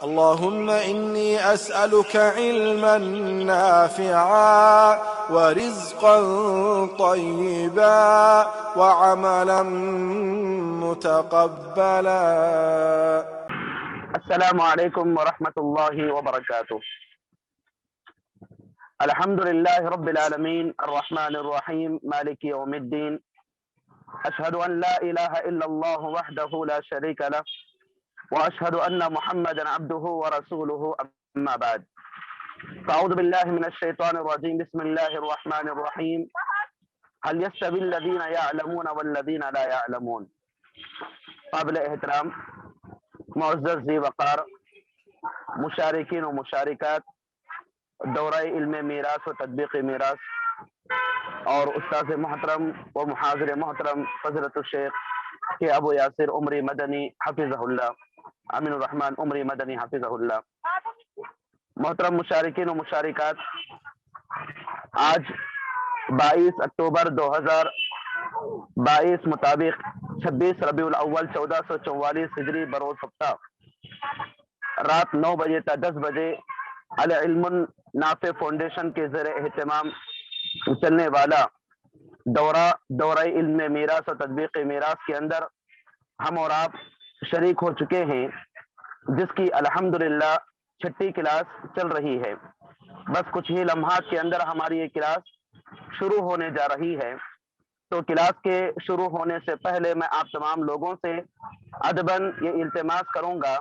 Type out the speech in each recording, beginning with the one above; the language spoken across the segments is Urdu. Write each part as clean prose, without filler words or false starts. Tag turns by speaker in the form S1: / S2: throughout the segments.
S1: اللهم إني أسألك علما نافعا ورزقا طيبا وعملا متقبلا.
S2: السلام علیکم ورحمۃ اللہ وبرکاتہ۔ الحمد للہ رب العالمین الرحمن الرحیم مالک یوم الدین، اشہد ان لا الہ الا اللہ وحدہ لا شریک لہ واشہد ان محمدا عبدہ ورسولہ، اما بعد فاعوذ باللہ من الشیطان الرجیم، بسم اللہ الرحمن الرحیم، هل يستوي الذین یعلمون والذین لا یعلمون۔ قابل احترام معزز ذی وقار مشارکین و مشارکات دورہ علم میراث و تطبیق میراث اور استاذ محترم و محاضر محترم فضیلت الشیخ کہ ابو یاسر عمری مدنی حفظہ اللہ، امین الرحمن عمری مدنی حفظہ اللہ۔ محترم مشارکین و مشارکات، آج 22 اکتوبر 2022 مطابق 26 ربیع الاول 1444 ہجری بروز ہفتہ رات 9 بجے تا 10 بجے العلم النافع فاؤنڈیشن کے زیر اہتمام چلنے والا دورہ علم میراث اور تطبیق میراث کے اندر ہم اور آپ شریک ہو چکے ہیں، جس کی الحمدللہ 6ٹھی کلاس چل رہی ہے۔ بس کچھ ہی لمحات کے اندر ہماری یہ کلاس شروع ہونے جا رہی ہے۔ تو کلاس کے شروع ہونے سے پہلے میں آپ تمام لوگوں سے ادباً یہ التماس کروں گا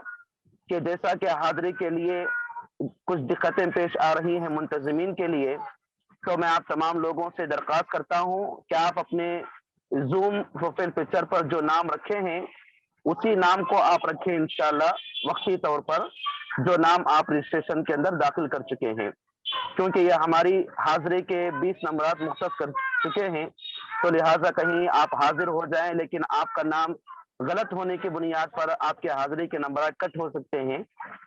S2: کہ جیسا کہ حاضری کے لیے کچھ دقتیں پیش آ رہی ہیں منتظمین کے لیے، تو میں آپ تمام لوگوں سے درخواست کرتا ہوں کہ آپ اپنے زوم پروفائل پکچر پر جو نام رکھے ہیں اسی نام کو آپ رکھیں انشاءاللہ، وقتی طور پر جو نام آپ رجسٹریشن کے اندر داخل کر چکے ہیں، کیونکہ یہ ہماری حاضری کے 20 نمبرات مختص کر چکے ہیں، تو لہٰذا کہیں آپ حاضر ہو جائیں لیکن آپ کا نام غلط ہونے کی بنیاد پر آپ کے حاضری کے نمبرات کٹ ہو سکتے ہیں،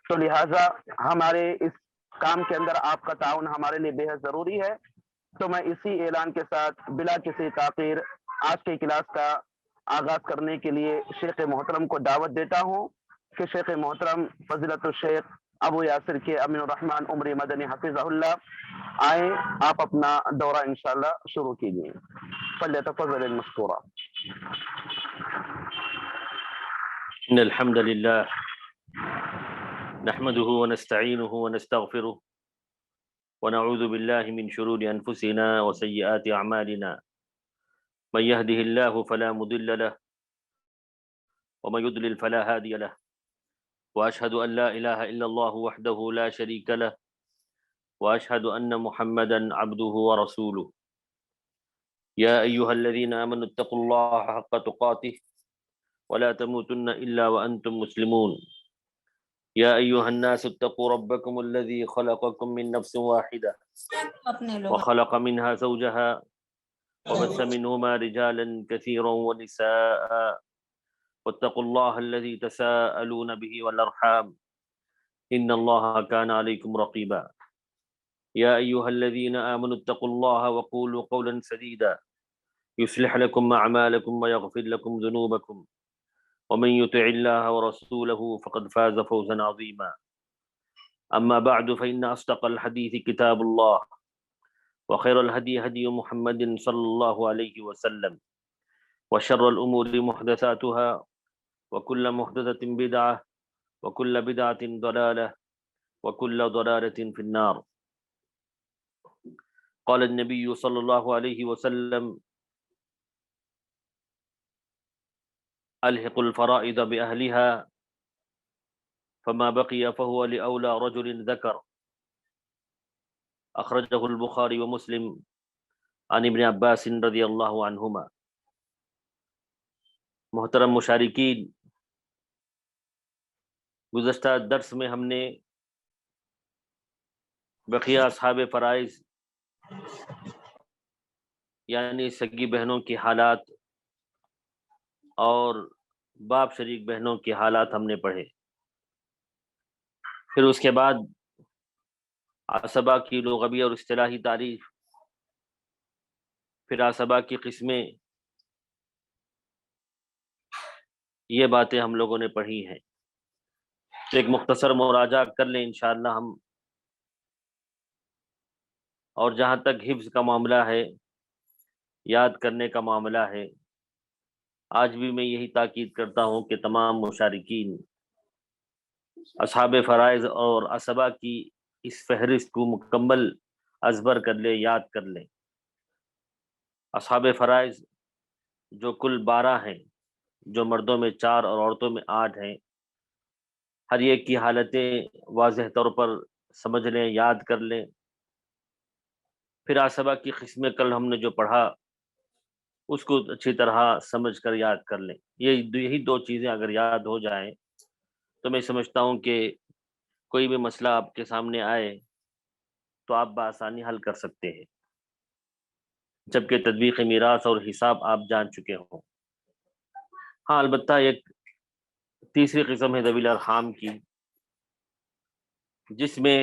S2: تو لہٰذا ہمارے اس کام کے اندر آپ کا تعاون ہمارے لیے بے حد ضروری ہے۔ تو میں اسی اعلان کے ساتھ بلا کسی تاخیر آج کی کلاس کا آغاز کرنے کے لیے شیخ محترم کو دعوت دیتا ہوں کہ شیخ محترم فضیلت الشیخ ابو یاسر کے امین الرحمن عمری مدنی حفظہ اللہ آئیں، آپ اپنا دورہ انشاءاللہ شروع کیجیے۔ فلیتفضل مشکورا۔
S3: إن الحمد لله نحمده ونستعينه ونستغفره ونعوذ بالله من شرور أنفسنا وسيئات أعمالنا، من يهده الله فلا مضل له ومن يضلل فلا هادي له، وأشهد أن لا إله إلا الله وحده لا شريك له، وأشهد أن محمدا عبده ورسوله۔ يا أيها الذين آمنوا اتقوا الله حق تقاته ولا تموتن إلا وأنتم مسلمون۔ يا أيها الناس اتقوا ربكم الذي خلقكم من نفس واحدة وخلق منها زوجها وبث منهما رجالا كثيرا ونساء، واتقوا الله الذي تساءلون به والأرحام إن الله كان عليكم رقيبا۔ يا أيها الذين آمنوا اتقوا الله وقولوا قولا سديدا يصلح لكم أعمالكم ويغفر لكم ذنوبكم، ومن يطع الله ورسوله فقد فاز فوزا عظيما۔ أما بعد فإن أصدق الحديث كتاب الله، وخير الهدي هدي محمد صلى الله عليه وسلم، وشر الأمور محدثاتها، وكل محدثة بدعة، وكل بدعة ضلالة، وكل ضلالة في النار۔ قال النبي صلى الله عليه وسلم: الحق الفرائض بأهلها فما بقي فهو لأولى رجل ذكر، أخرجه البخاري ومسلم عن ابن عباس رضی اللہ عنہما۔ محترم مشارکین، گزشتہ درس میں ہم نے بقیہ اصحاب فرائض یعنی سگی بہنوں کی حالات اور باپ شریک بہنوں کی حالات ہم نے پڑھے۔ پھر اس کے بعد عصبہ کی لغوی اور اصطلاحی تعریف، پھر عصبہ کی قسمیں، یہ باتیں ہم لوگوں نے پڑھی ہیں تو ایک مختصر مراجعہ کر لیں انشاءاللہ ہم. اور جہاں تک حفظ کا معاملہ ہے، یاد کرنے کا معاملہ ہے، آج بھی میں یہی تاکید کرتا ہوں کہ تمام مشارکین اصحاب فرائض اور عصبہ کی اس فہرست کو مکمل ازبر کر لے، یاد کر لیں. اصحاب فرائض جو کل 12 ہیں، جو مردوں میں 4 اور عورتوں میں 8 ہیں، ہر ایک کی حالتیں واضح طور پر سمجھ لیں، یاد کر لیں. پھر عصبہ کی قسمیں کل ہم نے جو پڑھا اس کو اچھی طرح سمجھ کر یاد کر لیں. یہی 2 چیزیں اگر یاد ہو جائیں تو میں سمجھتا ہوں کہ کوئی بھی مسئلہ آپ کے سامنے آئے تو آپ بآسانی حل کر سکتے ہیں، جبکہ تطبیق میراث اور حساب آپ جان چکے ہوں. ہاں البتہ ایک تیسری قسم ہے ذوی الارحام کی، جس میں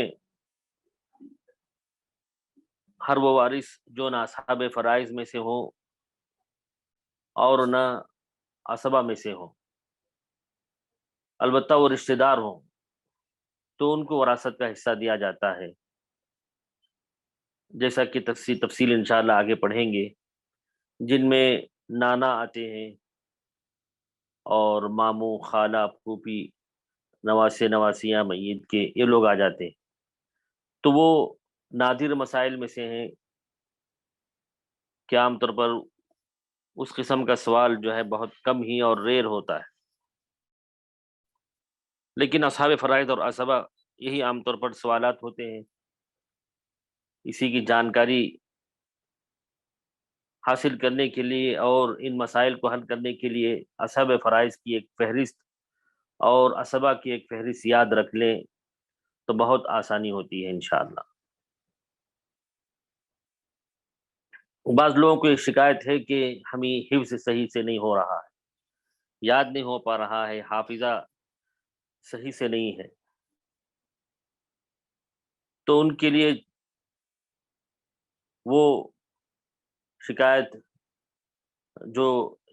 S3: ہر وہ وارث جو نہ اصحاب فرائض میں سے ہوں اور نہ عصبہ میں سے ہوں، البتہ وہ رشتہ دار ہوں، تو ان کو وراثت کا حصہ دیا جاتا ہے، جیسا کہ تفصیل انشاءاللہ آگے پڑھیں گے. جن میں نانا آتے ہیں اور ماموں، خالہ، پھوپھی، نواسے، نواسیاں میت کے، یہ لوگ آ جاتے ہیں. تو وہ نادر مسائل میں سے ہیں کہ عام طور پر اس قسم کا سوال جو ہے بہت کم ہی اور ریئر ہوتا ہے. لیکن اصحاب فرائض اور عصبہ یہی عام طور پر سوالات ہوتے ہیں. اسی کی جانکاری حاصل کرنے کے لیے اور ان مسائل کو حل کرنے کے لیے اصحاب فرائض کی ایک فہرست اور عصبہ کی ایک فہرست یاد رکھ لیں تو بہت آسانی ہوتی ہے انشاءاللہ. بعض لوگوں کو ایک شکایت ہے کہ ہمیں حفظ صحیح سے نہیں ہو رہا ہے، یاد نہیں ہو پا رہا ہے، حافظہ صحیح سے نہیں ہے. تو ان کے لیے وہ شکایت جو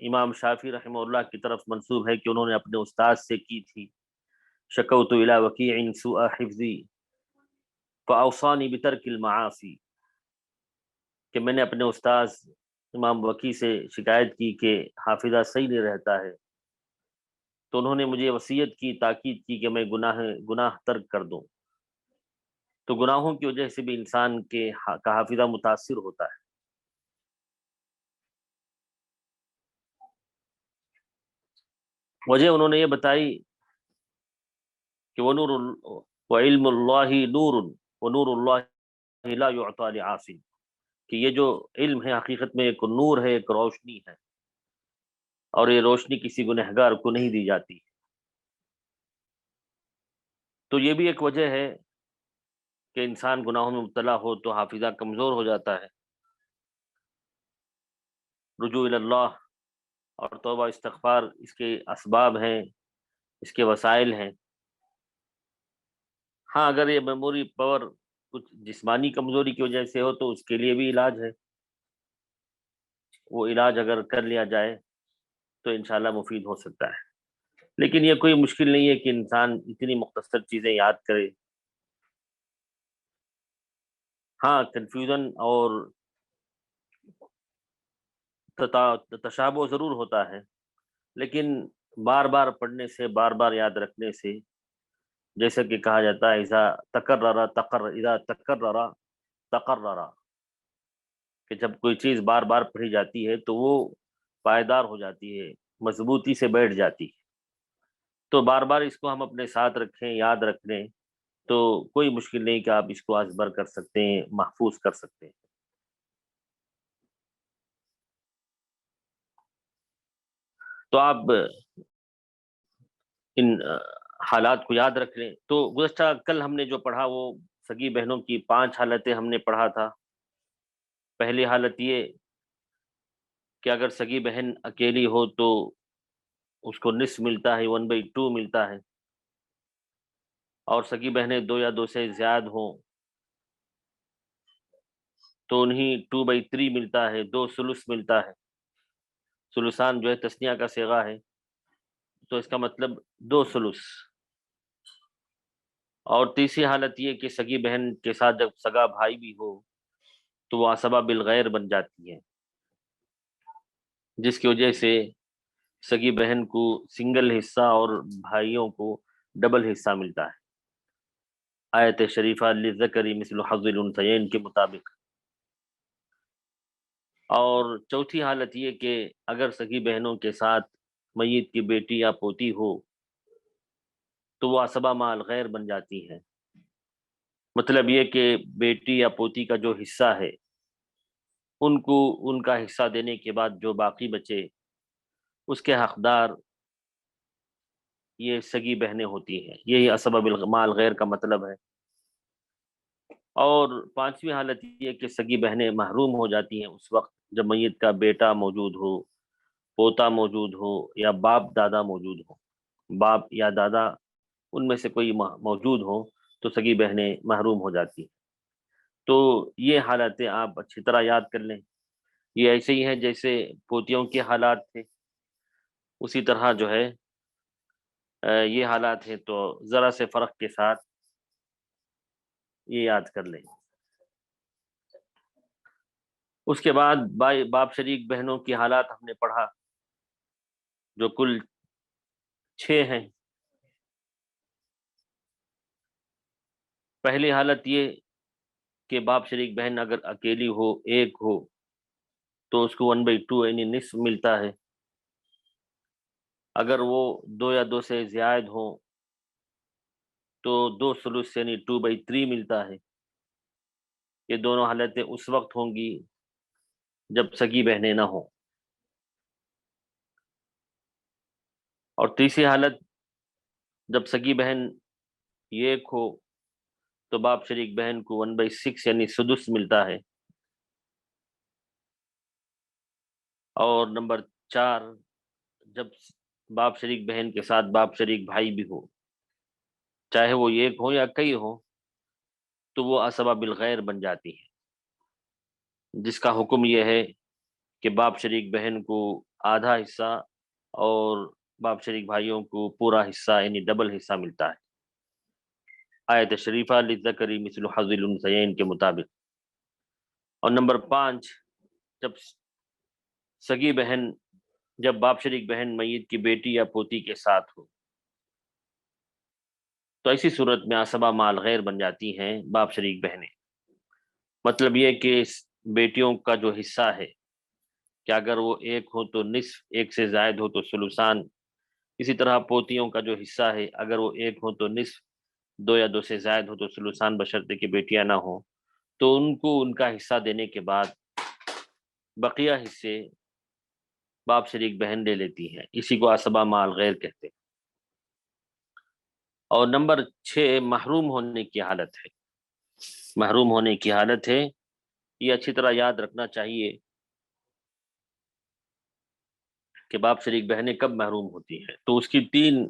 S3: امام شافعی رحمہ اللہ کی طرف منسوب ہے کہ انہوں نے اپنے استاد سے کی تھی، شکوت الی وکیع سوء حفظی فاوصانی بترک المعاصی، کہ میں نے اپنے استاذ امام وکیع سے شکایت کی کہ حافظہ صحیح نہیں رہتا ہے، تو انہوں نے مجھے وصیت کی، تاکید کی کہ میں گناہ ترک کر دوں. تو گناہوں کی وجہ سے بھی انسان کا حافظہ متاثر ہوتا ہے. وجہ انہوں نے یہ بتائی کہ وعلم اللہ نور ونور اللہ لا یعطى لعاص، کہ یہ جو علم ہے حقیقت میں ایک نور ہے، ایک روشنی ہے، اور یہ روشنی کسی گنہگار کو نہیں دی جاتی. تو یہ بھی ایک وجہ ہے کہ انسان گناہوں میں مبتلا ہو تو حافظہ کمزور ہو جاتا ہے. رجوع اللہ اور توبہ استغفار اس کے اسباب ہیں، اس کے وسائل ہیں. ہاں اگر یہ میموری پاور کچھ جسمانی کمزوری کی وجہ سے ہو تو اس کے لیے بھی علاج ہے، وہ علاج اگر کر لیا جائے تو انشاءاللہ مفید ہو سکتا ہے. لیکن یہ کوئی مشکل نہیں ہے کہ انسان اتنی مختصر چیزیں یاد کرے. ہاں کنفیوژن اور تشابہ ضرور ہوتا ہے، لیکن بار بار پڑھنے سے، بار بار یاد رکھنے سے، جیسا کہ کہا جاتا ہے اذا تکرر تقرر، کہ جب کوئی چیز بار بار پڑھی جاتی ہے تو وہ پائیدار ہو جاتی ہے، مضبوطی سے بیٹھ جاتی ہے. تو بار بار اس کو ہم اپنے ساتھ رکھیں، یاد رکھ لیں تو کوئی مشکل نہیں کہ آپ اس کو ازبر کر سکتے ہیں، محفوظ کر سکتے ہیں. تو آپ ان حالات کو یاد رکھ لیں. تو گزشتہ کل ہم نے جو پڑھا وہ سگی بہنوں کی 5 حالتیں ہم نے پڑھا تھا. پہلی حالت یہ کہ اگر سگی بہن اکیلی ہو تو اس کو نصف ملتا ہے، 1/2 ملتا ہے، اور سگی بہنیں 2 یا 2 سے زیادہ ہوں تو انہیں 2/3 ملتا ہے، 2 ثلث ملتا ہے. ثلثان جو ہے تثنیہ کا صیغہ ہے، تو اس کا مطلب 2 ثلث. اور تیسری حالت یہ کہ سگی بہن کے ساتھ جب سگا بھائی بھی ہو تو وہ عصبہ بالغیر بن جاتی ہے، جس کی وجہ سے سگی بہن کو سنگل حصہ اور بھائیوں کو ڈبل حصہ ملتا ہے، آیت شریفہ للذکر مثل حظ الانثیین کے مطابق۔ اور چوتھی حالت یہ کہ اگر سگی بہنوں کے ساتھ میت کی بیٹی یا پوتی ہو تو وہ عصبہ مع الغیر بن جاتی ہیں، مطلب یہ کہ بیٹی یا پوتی کا جو حصہ ہے ان کو ان کا حصہ دینے کے بعد جو باقی بچے اس کے حقدار یہ سگی بہنیں ہوتی ہیں، یہی عصبہ مع الغیر کا مطلب ہے۔ اور پانچویں حالت یہ کہ سگی بہنیں محروم ہو جاتی ہیں اس وقت جب میت کا بیٹا موجود ہو، پوتا موجود ہو یا باپ دادا موجود ہو، باپ یا دادا ان میں سے کوئی موجود ہو تو سگی بہنیں محروم ہو جاتی ہیں۔ تو یہ حالتیں آپ اچھی طرح یاد کر لیں، یہ ایسے ہی ہیں جیسے پوتیوں کے حالات تھے، اسی طرح جو ہے یہ حالات ہیں، تو ذرا سے فرق کے ساتھ یہ یاد کر لیں۔ اس کے بعد باپ شریک بہنوں کی حالات ہم نے پڑھا جو کل 6 ہیں۔ پہلی حالت یہ کہ باپ شریک بہن اگر اکیلی ہو، ایک ہو، تو اس کو 1/2 یعنی نصف ملتا ہے، اگر وہ 2 یا 2 سے زائد ہوں تو 2 ثلث یعنی 2/3 ملتا ہے۔ یہ دونوں حالتیں اس وقت ہوں گی جب سگی بہنیں نہ ہوں۔ اور تیسری حالت جب سگی بہن ایک ہو تو باپ شریک بہن کو 1/6 یعنی سدس ملتا ہے۔ اور نمبر 4 جب باپ شریک بہن کے ساتھ باپ شریک بھائی بھی ہو، چاہے وہ ایک ہو یا کئی ہو، تو وہ عصبہ بالغیر بن جاتی ہے، جس کا حکم یہ ہے کہ باپ شریک بہن کو آدھا حصہ اور باپ شریک بھائیوں کو پورا حصہ یعنی ڈبل حصہ ملتا ہے، آیت شریفہ للذکر مثل حظ الانثیین کے مطابق۔ اور نمبر 5 جب سگی بہن جب باپ شریک بہن میت کی بیٹی یا پوتی کے ساتھ ہو تو ایسی صورت میں عصبہ مع الغیر بن جاتی ہیں باپ شریک بہنیں، مطلب یہ کہ بیٹیوں کا جو حصہ ہے کہ اگر وہ ایک ہو تو نصف، ایک سے زائد ہو تو ثلثان، اسی طرح پوتیوں کا جو حصہ ہے اگر وہ ایک ہو تو نصف، 2 یا 2 سے زائد ہو تو ثلثان بشرطے کہ بیٹیاں نہ ہوں، تو ان کو ان کا حصہ دینے کے بعد بقیہ حصے باپ شریک بہن لے لیتی ہیں، اسی کو عصبہ مع الغیر کہتے ہیں۔ اور نمبر 6 محروم ہونے کی حالت ہے، محروم ہونے کی حالت ہے، یہ اچھی طرح یاد رکھنا چاہیے کہ باپ شریک بہنیں کب محروم ہوتی ہیں، تو اس کی 3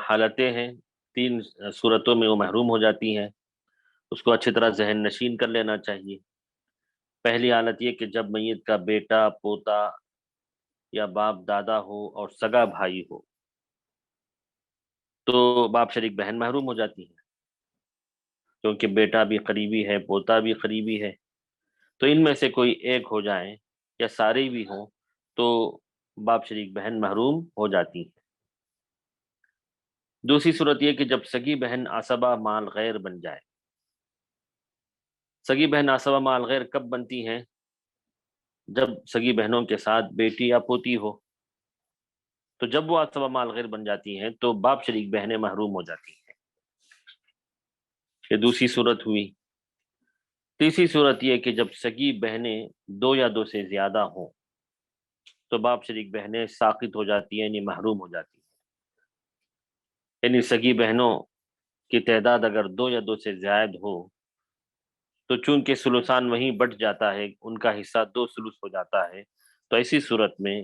S3: حالتیں ہیں، 3 صورتوں میں وہ محروم ہو جاتی ہیں، اس کو اچھی طرح ذہن نشین کر لینا چاہیے۔ پہلی حالت یہ کہ جب میت کا بیٹا، پوتا یا باپ دادا ہو اور سگا بھائی ہو تو باپ شریک بہن محروم ہو جاتی ہے، کیونکہ بیٹا بھی قریبی ہے، پوتا بھی قریبی ہے، تو ان میں سے کوئی ایک ہو جائیں یا سارے بھی ہوں تو باپ شریک بہن محروم ہو جاتی ہے۔ دوسری صورت یہ کہ جب سگی بہن عصبہ مع الغیر بن جائے۔ سگی بہن عصبہ مع الغیر کب بنتی ہیں؟ جب سگی بہنوں کے ساتھ بیٹی یا پوتی ہو، تو جب وہ عصبہ مع الغیر بن جاتی ہیں تو باپ شریک بہنیں محروم ہو جاتی ہیں، یہ دوسری صورت ہوئی۔ تیسری صورت یہ کہ جب سگی بہنیں 2 یا 2 سے زیادہ ہوں تو باپ شریک بہنیں ساقط ہو جاتی ہیں یعنی محروم ہو جاتی ہیں، یعنی سگی بہنوں کی تعداد اگر 2 یا 2 سے زائد ہو تو چونکہ ثلثان وہیں بٹ جاتا ہے، ان کا حصہ 2 ثلث ہو جاتا ہے، تو ایسی صورت میں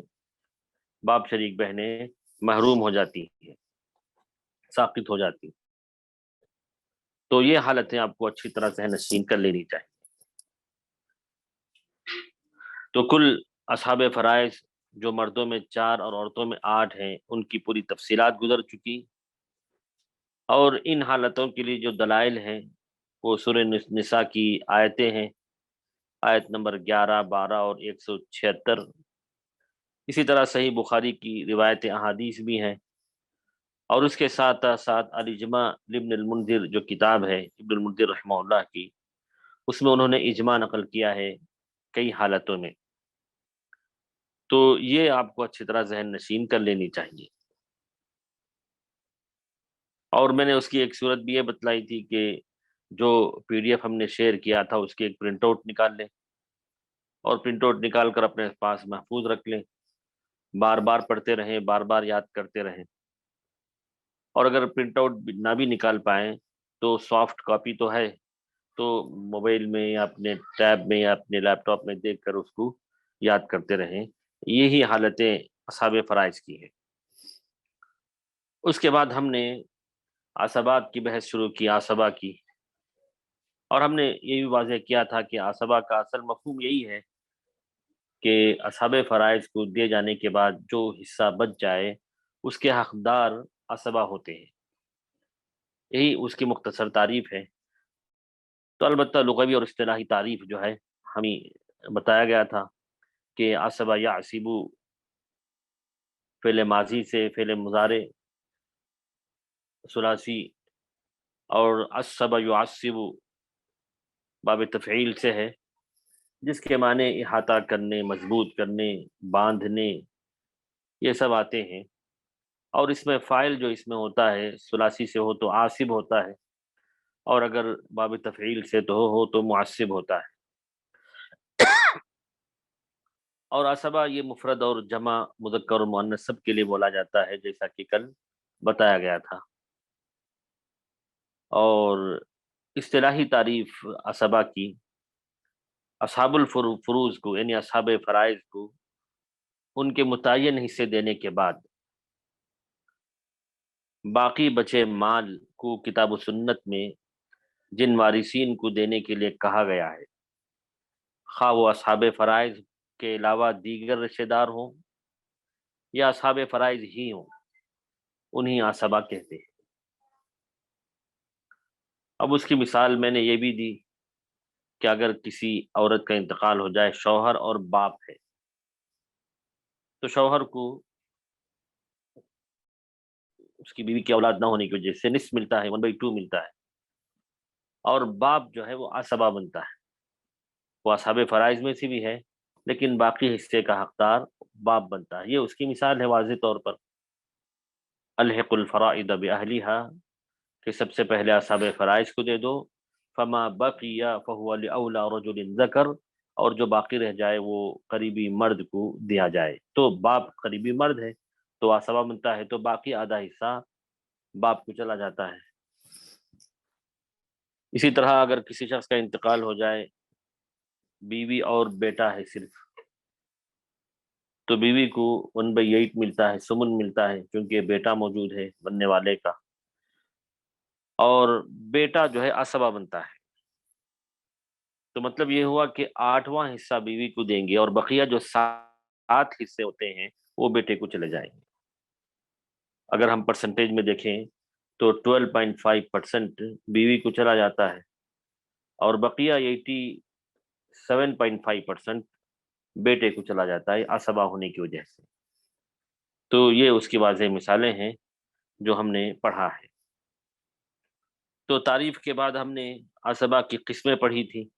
S3: باپ شریک بہنیں محروم ہو جاتی ہیں، ساقط ہو جاتی ہیں۔ تو یہ حالتیں آپ کو اچھی طرح ذہن نشین کر لینی چاہیے۔ تو کل اصحاب فرائض جو مردوں میں 4 اور عورتوں میں 8 ہیں، ان کی پوری تفصیلات گزر چکی۔ اور ان حالتوں کے لیے جو دلائل ہیں وہ سورہ نساء کی آیتیں ہیں، آیت نمبر 11، 12 اور 176۔ اسی طرح صحیح بخاری کی روایت احادیث بھی ہیں، اور اس کے ساتھ ساتھ الاجماع لابن المنذر جو کتاب ہے ابن المنذر رحمہ اللہ کی، اس میں انہوں نے اجماع نقل کیا ہے کئی حالتوں میں۔ تو یہ آپ کو اچھی طرح ذہن نشین کر لینی چاہیے۔ اور میں نے اس کی ایک صورت بھی یہ بتلائی تھی کہ جو پی ڈی ایف ہم نے شیئر کیا تھا اس کی ایک پرنٹ آؤٹ نکال لیں، اور پرنٹ آؤٹ نکال کر اپنے پاس محفوظ رکھ لیں، بار بار پڑھتے رہیں، بار بار یاد کرتے رہیں۔ اور اگر پرنٹ آؤٹ نہ بھی نکال پائیں تو سافٹ کاپی تو ہے، تو موبائل میں یا اپنے ٹیب میں یا اپنے لیپ ٹاپ میں دیکھ کر اس کو یاد کرتے رہیں۔ یہی حالتیں اصحاب فرائض کی ہیں۔ اس کے بعد ہم نے عصبات کی بحث شروع کی، عصبہ کی، اور ہم نے یہ بھی واضح کیا تھا کہ عصبہ کا اصل مفہوم یہی ہے کہ اصحاب فرائض کو دیے جانے کے بعد جو حصہ بچ جائے اس کے حقدار عصبہ ہوتے ہیں، یہی اس کی مختصر تعریف ہے۔ تو البتہ لغوی اور اصطلاحی تعریف جو ہے ہمیں بتایا گیا تھا کہ عصبہ یعصبو فعل ماضی سے فعل مضارع ثلاثی، اور عصبہ یعصب باب تفعیل سے ہے، جس کے معنی احاطہ کرنے، مضبوط کرنے، باندھنے، یہ سب آتے ہیں۔ اور اس میں فاعل جو اس میں ہوتا ہے ثلاثی سے ہو تو عاصب ہوتا ہے، اور اگر باب تفعیل سے ہو تو معصب ہوتا ہے۔ اور عصبہ یہ مفرد اور جمع، مذکر اور مؤنث سب کے لیے بولا جاتا ہے، جیسا کہ کل بتایا گیا تھا۔ اور اصطلاحی تعریف عصبہ کی، اصحاب الفروض کو یعنی اصحاب فرائض کو ان کے متعین حصے دینے کے بعد باقی بچے مال کو کتاب و سنت میں جن وارثین کو دینے کے لیے کہا گیا ہے، خواہ وہ اصحاب فرائض کے علاوہ دیگر رشتہ دار ہوں یا اصحاب فرائض ہی ہوں، انہیں عصبہ کہتے ہیں۔ اب اس کی مثال میں نے یہ بھی دی کہ اگر کسی عورت کا انتقال ہو جائے، شوہر اور باپ ہے، تو شوہر کو اس کی بیوی کی اولاد نہ ہونے کی وجہ سے نصف ملتا ہے، 1/2 ملتا ہے، اور باپ جو ہے وہ عصبہ بنتا ہے، وہ اصحاب فرائض میں سے بھی ہے لیکن باقی حصے کا حقدار باپ بنتا ہے۔ یہ اس کی مثال ہے واضح طور پر، الحق الفرائض باہلها، کہ سب سے پہلے اصحاب فرائض کو دے دو، فما بقی فهو لاولی رجل ذکر، اور جو باقی رہ جائے وہ قریبی مرد کو دیا جائے۔ تو باپ قریبی مرد ہے تو عصبہ بنتا ہے، تو باقی آدھا حصہ باپ کو چلا جاتا ہے۔ اسی طرح اگر کسی شخص کا انتقال ہو جائے، بیوی اور بیٹا ہے صرف، تو بیوی کو 1/8 ملتا ہے، سمن ملتا ہے، کیونکہ بیٹا موجود ہے بننے والے کا، اور بیٹا جو ہے عصبہ بنتا ہے۔ تو مطلب یہ ہوا کہ 8واں حصہ بیوی کو دیں گے، اور بقیہ جو 7 حصے ہوتے ہیں وہ بیٹے کو چلے جائیں گے۔ اگر ہم پرسنٹیج میں دیکھیں تو 12.5% بیوی کو چلا جاتا ہے، اور بقیہ 87.5% بیٹے کو چلا جاتا ہے عصبہ ہونے کی وجہ سے۔ تو یہ اس کی واضح مثالیں ہیں جو ہم نے پڑھا ہے۔ تو تعریف کے بعد ہم نے عصبہ کی قسمیں پڑھی تھی۔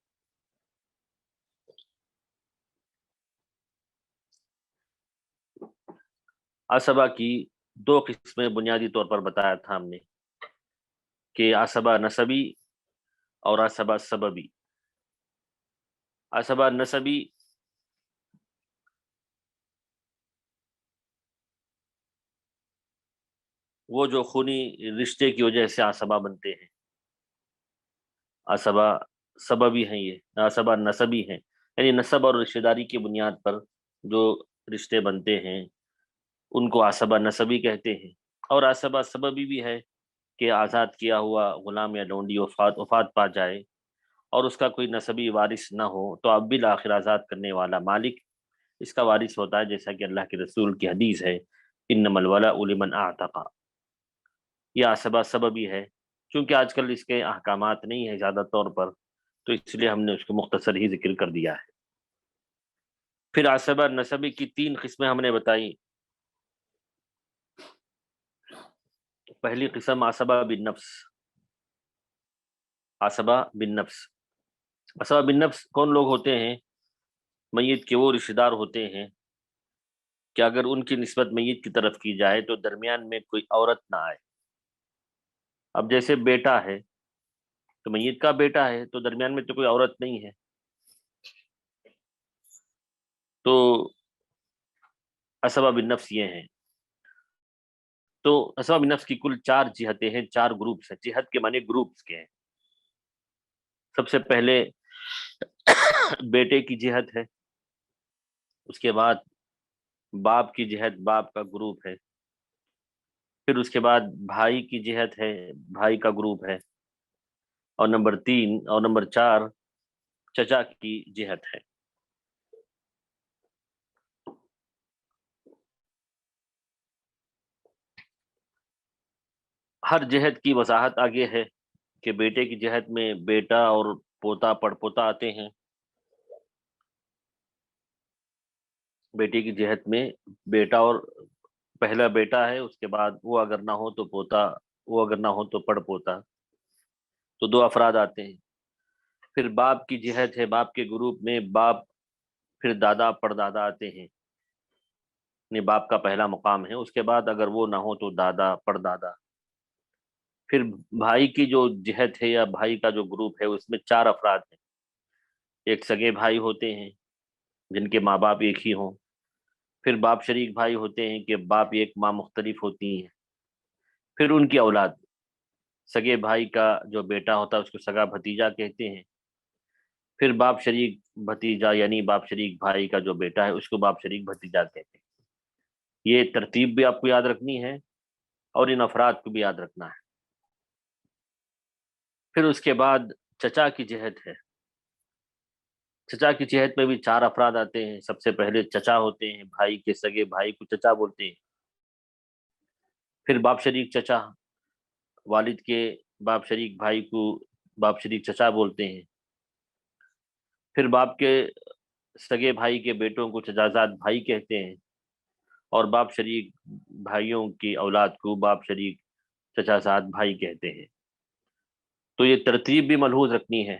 S3: عصبہ کی 2 قسمیں بنیادی طور پر بتایا تھا ہم نے، کہ عصبہ نسبی اور عصبہ سببی۔ عصبہ نسبی وہ جو خونی رشتے کی وجہ سے عصبہ بنتے ہیں، عصبہ سببی ہیں، یہ عصبہ نسبی ہیں، یعنی نسب اور رشتہ داری کی بنیاد پر جو رشتے بنتے ہیں ان کو عصبہ نسبی کہتے ہیں۔ اور عصبہ سببی بھی ہے کہ آزاد کیا ہوا غلام یا لونڈی وفات پا جائے اور اس کا کوئی نسبی وارث نہ ہو، تو اب بالآخر آزاد کرنے والا مالک اس کا وارث ہوتا ہے، جیسا کہ اللہ کے رسول کی حدیث ہے، انما الولاء لمن اعتق۔ یہ عصبہ سببی ہے، چونکہ آج کل اس کے احکامات نہیں ہیں زیادہ طور پر، تو اس لیے ہم نے اس کو مختصر ہی ذکر کر دیا ہے۔ پھر عصبہ نسبی کی 3 قسمیں ہم نے بتائی۔ پہلی قسم عصبہ بالنفس، عصبہ بالنفس۔ عصبہ بالنفس کون لوگ ہوتے ہیں؟ میت کے وہ رشتہ دار ہوتے ہیں کہ اگر ان کی نسبت میت کی طرف کی جائے تو درمیان میں کوئی عورت نہ آئے۔ اب جیسے بیٹا ہے تو میت کا بیٹا ہے تو درمیان میں تو کوئی عورت نہیں ہے، تو عصبہ بالنفس یہ ہیں۔ تو عصبہ بالنفس کی کل 4 جہتیں ہیں، 4 گروپس ہیں۔ جہت کے معنی گروپس کے ہیں۔ سب سے پہلے بیٹے کی جہت ہے، اس کے بعد باپ کی جہت، باپ کا گروپ ہے، پھر اس کے بعد بھائی کی جہت ہے، بھائی کا گروپ ہے، اور نمبر 3 اور نمبر 4 چچا کی جہت ہے۔ ہر جہت کی وضاحت آگے ہے کہ بیٹے کی جہت میں بیٹا اور پوتا پڑ پوتا آتے ہیں۔ بیٹے کی جہت میں بیٹا اور پہلا بیٹا ہے، اس کے بعد وہ اگر نہ ہو تو پوتا، وہ اگر نہ ہو تو پڑ پوتا، تو 2 افراد آتے ہیں۔ پھر باپ کی جہت ہے، باپ کے گروپ میں باپ، پھر دادا پڑ دادا آتے ہیں، یعنی باپ کا پہلا مقام ہے، اس کے بعد اگر وہ نہ ہو تو دادا پڑ دادا۔ پھر بھائی کی جو جہت ہے یا بھائی کا جو گروپ ہے اس میں 4 افراد ہیں۔ ایک سگے بھائی ہوتے ہیں جن کے ماں باپ ایک ہی ہوں، پھر باپ شریک بھائی ہوتے ہیں کہ باپ ایک ماں مختلف ہوتی ہیں، پھر ان کی اولاد، سگے بھائی کا جو بیٹا ہوتا ہے اس کو سگا بھتیجا کہتے ہیں، پھر باپ شریک بھتیجا یعنی باپ شریک بھائی کا جو بیٹا ہے اس کو باپ شریک بھتیجا کہتے ہیں۔ یہ ترتیب بھی آپ کو یاد رکھنی ہے اور ان افراد کو بھی یاد رکھنا ہے۔ پھر اس کے بعد چچا کی جہت ہے۔ چچا کی جہت میں بھی 4 افراد آتے ہیں۔ سب سے پہلے چچا ہوتے ہیں، بھائی کے سگے بھائی کو چچا بولتے ہیں۔ پھر باپ شریک چچا، والد کے باپ شریک بھائی کو باپ شریک چچا بولتے ہیں۔ پھر باپ کے سگے بھائی کے بیٹوں کو چچازاد بھائی کہتے ہیں، اور باپ شریک بھائیوں کی اولاد کو باپ شریک چچازاد بھائی کہتے ہیں۔ تو یہ ترتیب بھی ملحوظ رکھنی ہے،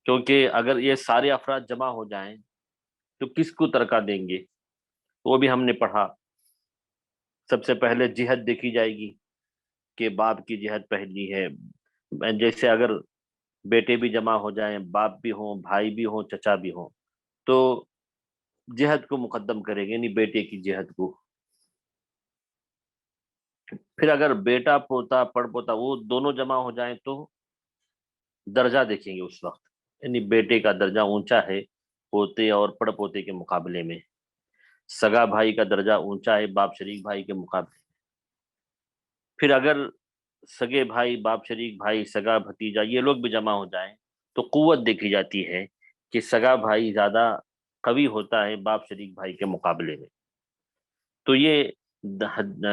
S3: کیونکہ اگر یہ سارے افراد جمع ہو جائیں تو کس کو ترکہ دیں گے، وہ بھی ہم نے پڑھا۔ سب سے پہلے جہت دیکھی جائے گی کہ باپ کی جہت پہلی ہے، جیسے اگر بیٹے بھی جمع ہو جائیں، باپ بھی ہوں، بھائی بھی ہوں، چچا بھی ہوں، تو جہت کو مقدم کریں گے، یعنی بیٹے کی جہت کو۔ پھر اگر بیٹا پوتا پڑ پوتا وہ دونوں جمع ہو جائیں تو درجہ دیکھیں گے اس وقت، یعنی بیٹے کا درجہ اونچا ہے پوتے اور پڑ پوتے کے مقابلے میں، سگا بھائی کا درجہ اونچا ہے باپ شریک بھائی کے مقابلے میں۔ پھر اگر سگے بھائی، باپ شریک بھائی، سگا بھتیجا یہ لوگ بھی جمع ہو جائیں تو قوت دیکھی جاتی ہے کہ سگا بھائی زیادہ قوی ہوتا ہے باپ شریک بھائی کے مقابلے میں۔ تو یہ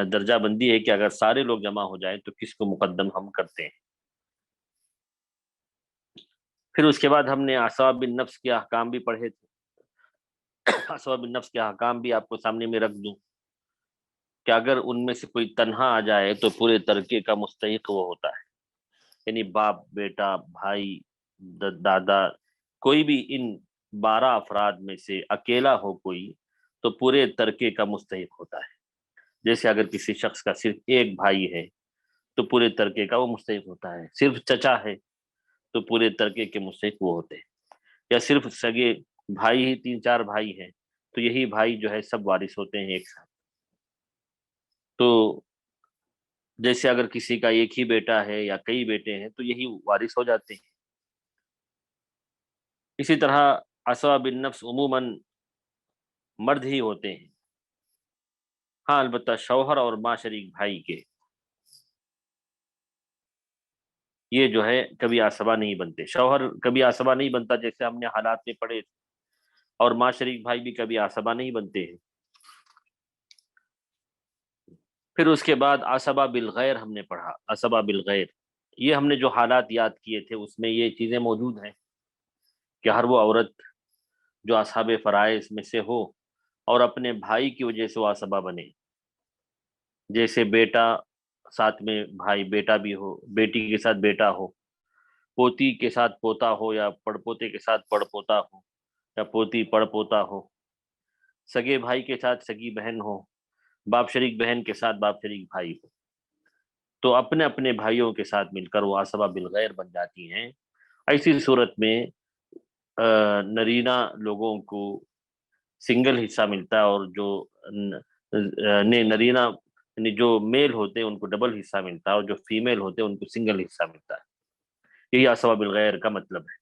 S3: درجہ بندی ہے کہ اگر سارے لوگ جمع ہو جائیں تو کس کو مقدم ہم کرتے ہیں۔ پھر اس کے بعد ہم نے عصبہ بالنفس کے احکام بھی پڑھے تھے۔ عصبہ بالنفس کے احکام بھی آپ کو سامنے میں رکھ دوں کہ اگر ان میں سے کوئی تنہا آ جائے تو پورے ترکے کا مستحق وہ ہوتا ہے، یعنی باپ، بیٹا، بھائی، دادا، کوئی بھی ان 12 افراد میں سے اکیلا ہو کوئی تو پورے ترکے کا مستحق ہوتا ہے۔ جیسے اگر کسی شخص کا صرف ایک بھائی ہے تو پورے ترکے کا وہ مستحق ہوتا ہے، صرف چچا ہے تو پورے ترکے کے مستحق وہ ہوتے ہیں، یا صرف سگے بھائی ہی 3-4 بھائی ہیں تو یہی بھائی جو ہے سب وارث ہوتے ہیں ایک ساتھ۔ تو جیسے اگر کسی کا ایک ہی بیٹا ہے یا کئی بیٹے ہیں تو یہی وارث ہو جاتے ہیں۔ اسی طرح عصبہ بالنفس عموماً مرد ہی ہوتے ہیں، ہاں البتہ شوہر اور ماں شریک بھائی کے یہ جو ہے کبھی عصبہ نہیں بنتے، شوہر کبھی عصبہ نہیں بنتا جیسے ہم نے حالات میں پڑھے، اور ماں شریک بھائی بھی کبھی عصبہ نہیں بنتے ہیں۔ پھر اس کے بعد عصبہ بالغیر ہم نے پڑھا. عصبہ بالغیر یہ ہم نے جو حالات یاد کیے تھے اس میں یہ چیزیں موجود ہیں کہ ہر وہ عورت جو اصحاب فرائض میں سے ہو اور اپنے بھائی کی وجہ سے وہ عصبہ بنے، جیسے بیٹا ساتھ میں بھائی، بیٹا بھی ہو، بیٹی کے ساتھ بیٹا ہو، پوتی کے ساتھ پوتا ہو، یا پڑ پوتے کے ساتھ پڑ پوتا ہو، یا پوتی پڑ پوتا ہو، سگے بھائی کے ساتھ سگی بہن ہو، باپ شریک بہن کے ساتھ باپ شریک بھائی ہو، تو اپنے اپنے بھائیوں کے ساتھ مل کر وہ عصبہ بالغیر بن جاتی ہیں. ایسی صورت میں نرینہ لوگوں کو سنگل حصہ ملتا ہے، اور جو نرینہ یعنی جو میل ہوتے ہیں ان کو ڈبل حصہ ملتا ہے، اور جو فیمیل ہوتے ہیں ان کو سنگل حصہ ملتا ہے. یہی عصبہ بالغیر کا مطلب ہے.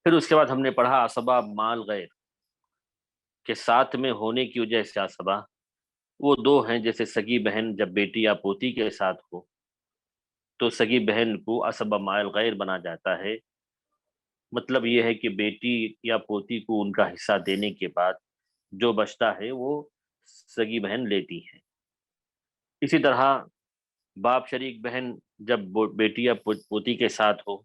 S3: پھر اس کے بعد ہم نے پڑھا عصبہ مال غیر کے ساتھ میں ہونے کی وجہ سے عصبہ وہ دو ہیں. جیسے سگی بہن جب بیٹی یا پوتی کے ساتھ ہو تو سگی بہن کو عصبہ مال غیر بنا جاتا ہے. مطلب یہ ہے کہ بیٹی یا پوتی کو ان کا حصہ دینے کے بعد جو بچتا ہے وہ سگی بہن لیتی ہے. اسی طرح باپ شریک بہن جب بیٹی یا پوتی کے ساتھ ہو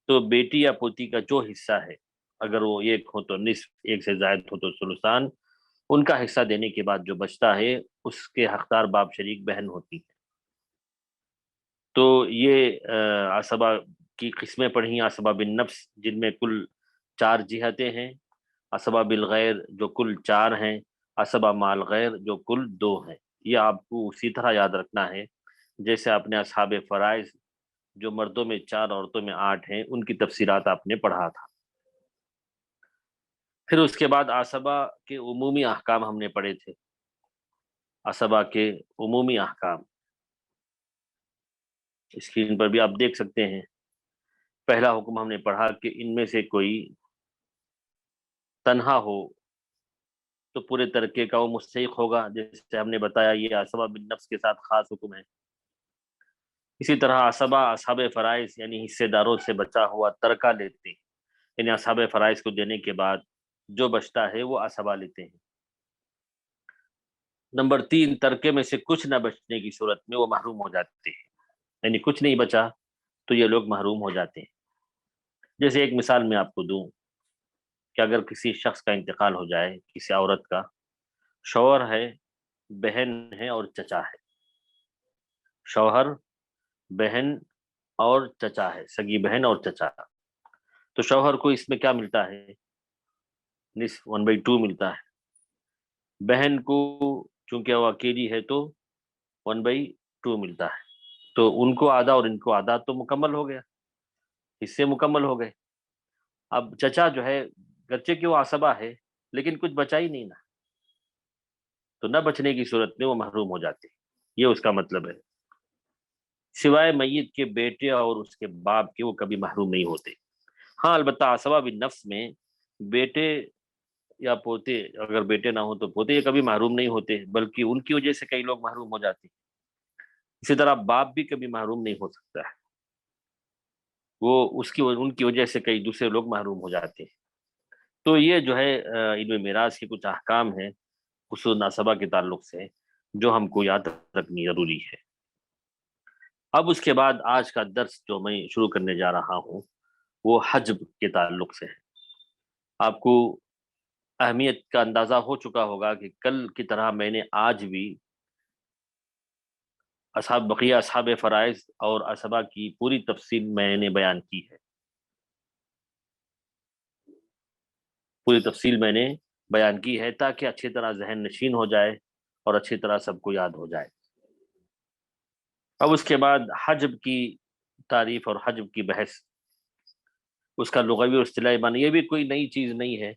S3: تو بیٹی یا پوتی کا جو حصہ ہے، اگر وہ ایک ہو تو نصف، ایک سے زائد ہو تو ثلثان، ان کا حصہ دینے کے بعد جو بچتا ہے اس کے حقدار باپ شریک بہن ہوتی ہے. تو یہ عصبہ کی قسمیں پڑھی. عصبہ بالنفس جن میں کل 4 جہتیں ہیں، عصبہ بالغیر جو کل 4 ہیں، عصبہ مال غیر جو کل 2 ہیں. یہ آپ کو اسی طرح یاد رکھنا ہے جیسے آپ نے اصحاب فرائض جو مردوں میں 4 عورتوں میں 8 ہیں ان کی تفسیرات آپ نے پڑھا تھا. پھر اس کے بعد عصبہ کے عمومی احکام ہم نے پڑھے تھے. عصبہ کے عمومی احکام اسکرین پر بھی آپ دیکھ سکتے ہیں. پہلا حکم ہم نے پڑھا کہ ان میں سے کوئی تنہا ہو تو پورے ترکے کا وہ مستحق ہوگا، جیسے ہم نے بتایا یہ عصبہ بالنفس کے ساتھ خاص حکم ہے. اسی طرح عصبہ اصحاب فرائض یعنی حصے داروں سے بچا ہوا ترکہ لیتے ہیں، یعنی اصحاب فرائض کو دینے کے بعد جو بچتا ہے وہ عصبہ لیتے ہیں. نمبر 3، ترکے میں سے کچھ نہ بچنے کی صورت میں وہ محروم ہو جاتے ہیں، یعنی کچھ نہیں بچا تو یہ لوگ محروم ہو جاتے ہیں. جیسے ایک مثال میں آپ کو دوں کہ اگر کسی شخص کا انتقال ہو جائے، کسی عورت کا، شوہر ہے، بہن ہے اور چچا ہے. شوہر، بہن اور چچا ہے، سگی بہن اور چچا. تو شوہر کو اس میں کیا ملتا ہے؟ نصف 1/2 ملتا ہے. بہن کو چونکہ وہ اکیلی ہے تو 1/2 ملتا ہے. تو ان کو آدھا اور ان کو آدھا، تو مکمل ہو گیا، حصے مکمل ہو گئے. اب چچا جو ہے گرچہ کہ وہ عصبہ ہے لیکن کچھ بچا ہی نہیں نا، تو نہ بچنے کی صورت میں وہ محروم ہو جاتے. یہ اس کا مطلب ہے. سوائے میت کے بیٹے اور اس کے باپ کے وہ کبھی محروم نہیں ہوتے. ہاں البتہ عصبہ بالنفس میں بیٹے یا پوتے، اگر بیٹے نہ ہوں تو پوتے، یہ کبھی محروم نہیں ہوتے، بلکہ ان کی وجہ سے کئی لوگ محروم ہو جاتے ہیں. اسی طرح باپ بھی کبھی محروم نہیں ہو سکتا ہے، وہ ان کی وجہ سے کئی دوسرے لوگ محروم ہو جاتے ہیں. تو یہ جو ہے علم میراث کے کچھ احکام ہیں خصوصاً عصبہ کے تعلق سے جو ہم کو یاد رکھنی ضروری ہے. اب اس کے بعد آج کا درس جو میں شروع کرنے جا رہا ہوں وہ حجب کے تعلق سے ہے. آپ کو اہمیت کا اندازہ ہو چکا ہوگا کہ کل کی طرح میں نے آج بھی بقیہ اصحاب فرائض اور عصبہ کی پوری تفصیل میں نے بیان کی ہے. پوری تفصیل میں نے بیان کی ہے تاکہ اچھی طرح ذہن نشین ہو جائے اور اچھی طرح سب کو یاد ہو جائے. اب اس کے بعد حجب کی تعریف اور حجب کی بحث، اس کا لغوی اور اصطلاحی معنی، یہ بھی کوئی نئی چیز نہیں ہے،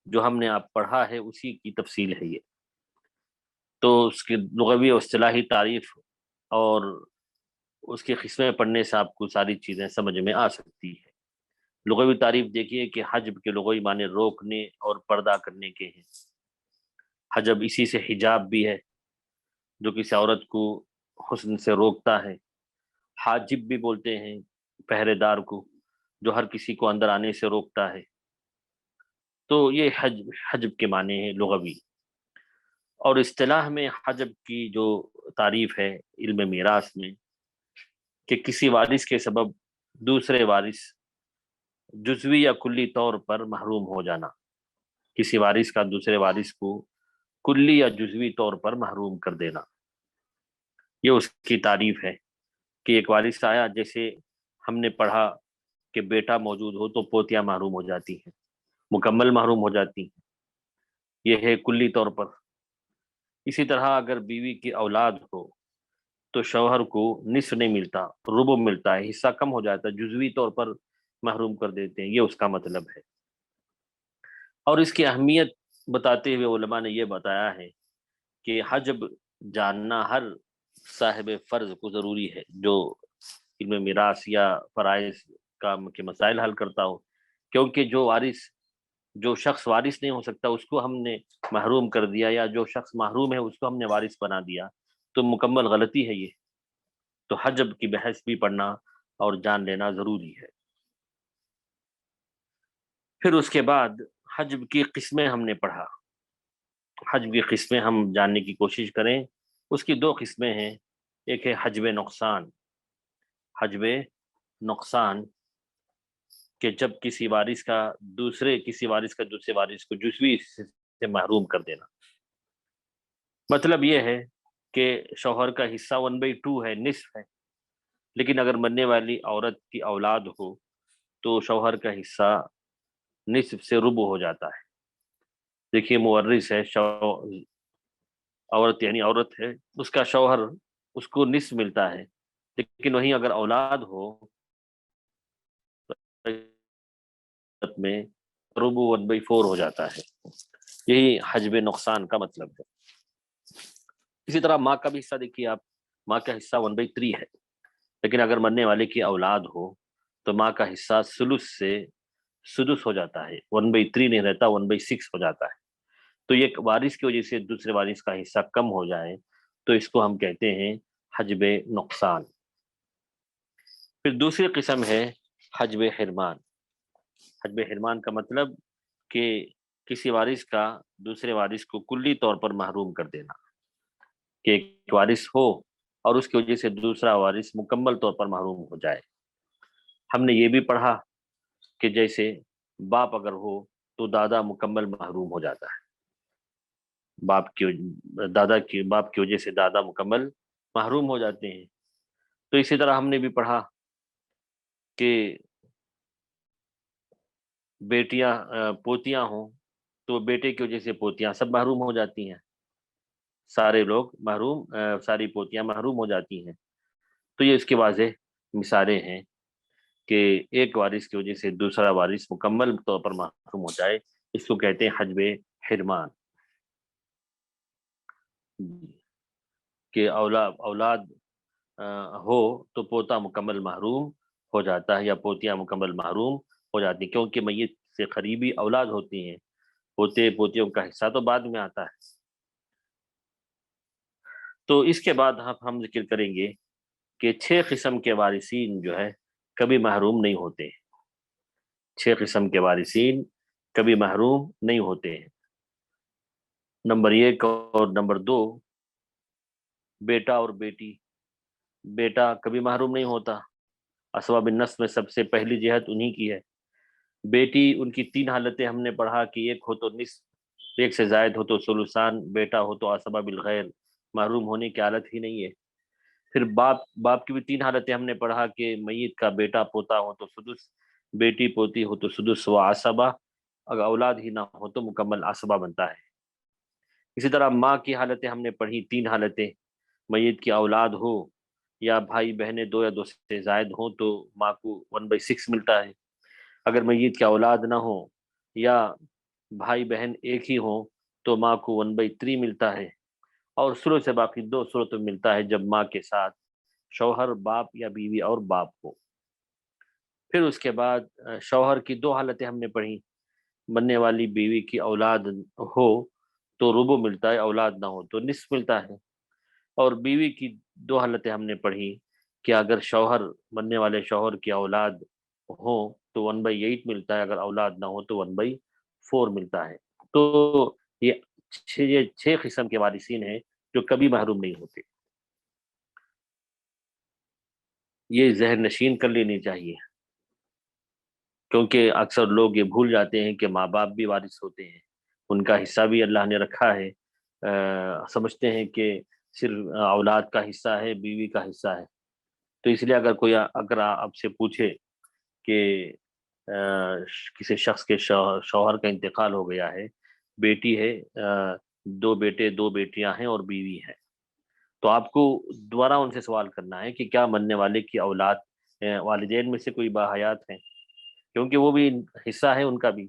S3: جو ہم نے آپ پڑھا ہے اسی کی تفصیل ہے یہ. تو اس کی لغوی اور اصطلاحی تعریف اور اس کی قسمیں پڑھنے سے آپ کو ساری چیزیں سمجھ میں آ سکتی ہے. لغوی تعریف دیکھیے کہ حجب کے لغوی معنی روکنے اور پردہ کرنے کے ہیں. حجب اسی سے حجاب بھی ہے جو کسی عورت کو حسن سے روکتا ہے. حاجب بھی بولتے ہیں پہرے دار کو جو ہر کسی کو اندر آنے سے روکتا ہے. تو یہ حجب کے معنی ہے لغوی. اور اصطلاح میں حجب کی جو تعریف ہے علم میراث میں کہ کسی وارث کے سبب دوسرے وارث جزوی یا کلی طور پر محروم ہو جانا، کسی وارث کا دوسرے وارث کو کلی یا جزوی طور پر محروم کر دینا، یہ اس کی تعریف ہے کہ ایک وارث آیا، جیسے ہم نے پڑھا کہ بیٹا موجود ہو تو پوتیاں محروم ہو جاتی ہیں، مکمل محروم ہو جاتی ہیں، یہ ہے کلی طور پر۔ اسی طرح اگر بیوی کی اولاد ہو تو شوہر کو نصف نہیں ملتا، ربع ملتا ہے، حصہ کم ہو جاتا ہے، جزوی طور پر محروم کر دیتے ہیں، یہ اس کا مطلب ہے۔ اور اس کی اہمیت بتاتے ہوئے علماء نے یہ بتایا ہے کہ حجب جاننا ہر صاحب فرض کو ضروری ہے، جو علم میراث یا فرائض کے مسائل حل کرتا ہو، کیونکہ جو شخص وارث نہیں ہو سکتا اس کو ہم نے محروم کر دیا، یا جو شخص محروم ہے اس کو ہم نے وارث بنا دیا، تو مکمل غلطی ہے یہ۔ تو حجب کی بحث بھی پڑھنا اور جان لینا ضروری ہے۔ پھر اس کے بعد حجب کی قسمیں ہم نے پڑھا، حجب کی قسمیں ہم جاننے کی کوشش کریں۔ اس کی دو قسمیں ہیں، ایک ہے حجب نقصان، حجب نقصان کہ جب کسی وارث کا دوسرے وارث کو جزوی سے محروم کر دینا۔ مطلب یہ ہے کہ شوہر کا حصہ 1/2 ہے، نصف ہے، لیکن اگر مرنے والی عورت کی اولاد ہو تو شوہر کا حصہ نصف سے ربع ہو جاتا ہے۔ دیکھیے مورث ہے، عورت یعنی عورت ہے، اس کا شوہر اس کو نصف ملتا ہے، لیکن وہیں اگر اولاد ہو میں ربع 1/4 ہو جاتا ہے، یہی حجب نقصان کا مطلب ہے۔ اسی طرح ماں کا بھی حصہ دیکھیے آپ، ماں کا حصہ 1/3 ہے، لیکن اگر مرنے والے کی اولاد ہو تو ماں کا حصہ ثلث سے سدس ہو جاتا ہے، 1/3 نہیں رہتا، 1/6 ہو جاتا ہے۔ تو یہ وارث کی وجہ سے دوسرے وارث کا حصہ کم ہو جائے تو اس کو ہم کہتے ہیں حجب نقصان۔ پھر دوسری قسم ہے حجب حرمان۔ حجب حرمان کا مطلب کہ کسی وارث کا دوسرے وارث کو کلی طور پر محروم کر دینا، کہ ایک وارث ہو اور اس کی وجہ سے دوسرا وارث مکمل طور پر محروم ہو جائے۔ ہم نے یہ بھی پڑھا کہ جیسے باپ اگر ہو تو دادا مکمل محروم ہو جاتا ہے، باپ کی وجہ سے دادا مکمل محروم ہو جاتے ہیں۔ تو اسی طرح ہم نے بھی پڑھا کہ پوتیاں ہوں تو بیٹے کی وجہ سے پوتیاں سب محروم ہو جاتی ہیں، ساری پوتیاں محروم ہو جاتی ہیں۔ تو یہ اس کی واضح مثالیں ہیں کہ ایک وارث کی وجہ سے دوسرا وارث مکمل طور پر محروم ہو جائے، اس کو کہتے ہیں حجب حرمان۔ کہ اولاد ہو تو پوتا مکمل محروم ہو جاتا ہے یا پوتیاں مکمل محروم ہو جاتی ہیں، کیونکہ میت سے قریبی اولاد ہوتی ہیں، پوتے پوتیوں کا حصہ تو بعد میں آتا ہے۔ تو اس کے بعد ہم ذکر کریں گے کہ 6 قسم کے وارثین جو ہے کبھی محروم نہیں ہوتے، 6 قسم کے وارثین کبھی محروم نہیں ہوتے ہیں۔ نمبر 1 اور نمبر 2، بیٹا اور بیٹی۔ بیٹا کبھی محروم نہیں ہوتا، اسباب النصب میں سب سے پہلی جہت انہی کی ہے۔ بیٹی، ان کی 3 حالتیں ہم نے پڑھا کہ ایک ہو تو نصف، ایک سے زائد ہو تو ثلثان، بیٹا ہو تو اسباب الغیر، محروم ہونے کی حالت ہی نہیں ہے۔ پھر باپ کی بھی 3 حالتیں ہم نے پڑھا کہ میت کا بیٹا پوتا ہو تو سدس، بیٹی پوتی ہو تو سدس و عصبہ، اگر اولاد ہی نہ ہو تو مکمل عصبہ بنتا ہے۔ اسی طرح ماں کی حالتیں ہم نے پڑھی، 3 حالتیں، میت کی اولاد ہو یا بھائی بہنیں 2 یا 2 سے زائد ہوں تو ماں کو 1/6 ملتا ہے، اگر میت کی اولاد نہ ہو یا بھائی بہن ایک ہی ہوں تو ماں کو 1/3 ملتا ہے، اور ثلث سے باقی 2 صورت میں ملتا ہے جب ماں کے ساتھ شوہر، باپ یا بیوی اور باپ ہو۔ پھر اس کے بعد شوہر کی 2 حالتیں ہم نے پڑھی، مرنے والی بیوی کی اولاد ہو تو ربع ملتا ہے، اولاد نہ ہو تو نصف ملتا ہے۔ اور بیوی کی 2 حالتیں ہم نے پڑھی کہ اگر مرنے والے شوہر کی اولاد ہو تو 1/8 ملتا ہے، اگر اولاد نہ ہو تو 1/4 ملتا ہے۔ تو یہ یہ 6 قسم کے وارثین ہیں جو کبھی محروم نہیں ہوتے. یہ ذہن نشین کر لینی چاہیے، کیونکہ اکثر لوگ یہ بھول جاتے ہیں کہ ماں باپ بھی وارث ہوتے ہیں، ان کا حصہ بھی اللہ نے رکھا ہے. سمجھتے ہیں کہ صرف اولاد کا حصہ ہے، بیوی کا حصہ ہے. تو اس لیے اگر آپ سے پوچھے کہ کسی شخص کے شوہر کا انتقال ہو گیا ہے، بیٹی ہے، 2 بیٹے 2 بیٹیاں ہیں اور بیوی ہے، تو آپ کو دوبارہ ان سے سوال کرنا ہے کہ کیا مرنے والے کی اولاد والدین میں سے کوئی باحیات ہیں، کیونکہ وہ بھی حصہ ہے ان کا بھی.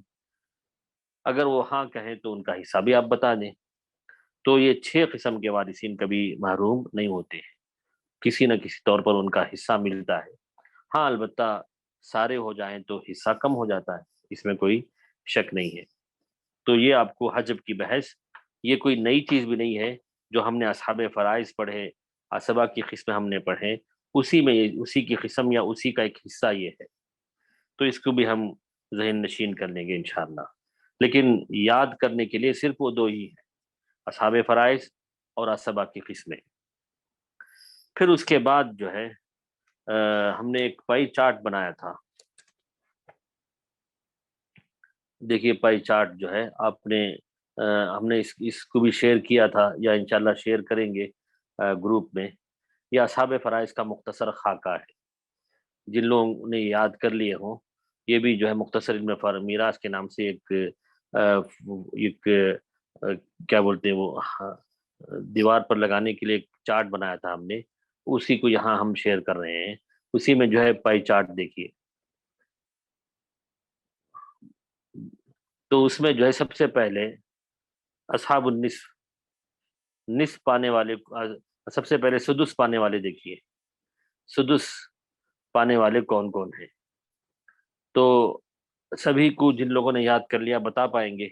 S3: اگر وہ ہاں کہیں تو ان کا حصہ بھی آپ بتا دیں. تو یہ 6 قسم کے وارثین کبھی محروم نہیں ہوتے ہیں، کسی نہ کسی طور پر ان کا حصہ ملتا ہے. ہاں البتہ سارے ہو جائیں تو حصہ کم ہو جاتا ہے، اس میں کوئی شک نہیں ہے. تو یہ آپ کو حجب کی بحث، یہ کوئی نئی چیز بھی نہیں ہے، جو ہم نے اصحاب فرائض پڑھے، عصبہ کی قسم ہم نے پڑھے، اسی کی قسم یا اسی کا ایک حصہ یہ ہے. تو اس کو بھی ہم ذہن نشین کر لیں گے انشاءاللہ. لیکن یاد کرنے کے لیے صرف وہ 2 ہی ہیں، اصحاب فرائض اور عصبہ کی قسمیں. پھر اس کے بعد جو ہے ہم نے ایک پائی چارٹ بنایا تھا. دیکھیے پائی چارٹ جو ہے آپ نے ہم نے اس کو بھی شیئر کیا تھا، یا انشاءاللہ شیئر کریں گے گروپ میں. یہ اصحاب فرائض کا مختصر خاکہ ہے. جن لوگوں نے یاد کر لیے ہوں، یہ بھی جو ہے مختصر علم میراث کے نام سے ایک کیا بولتے ہیں وہ دیوار پر لگانے کے لیے ایک چارٹ بنایا تھا ہم نے، اسی کو یہاں ہم شیئر کر رہے ہیں. اسی میں جو ہے پائی چارٹ دیکھیے. تو اس میں جو ہے سب سے پہلے اصحاب النصف، نصف پانے والے، سب سے پہلے سدس پانے والے دیکھیے. سدس پانے والے کون کون ہیں؟ تو سبھی کو جن لوگوں نے یاد کر لیا بتا پائیں گے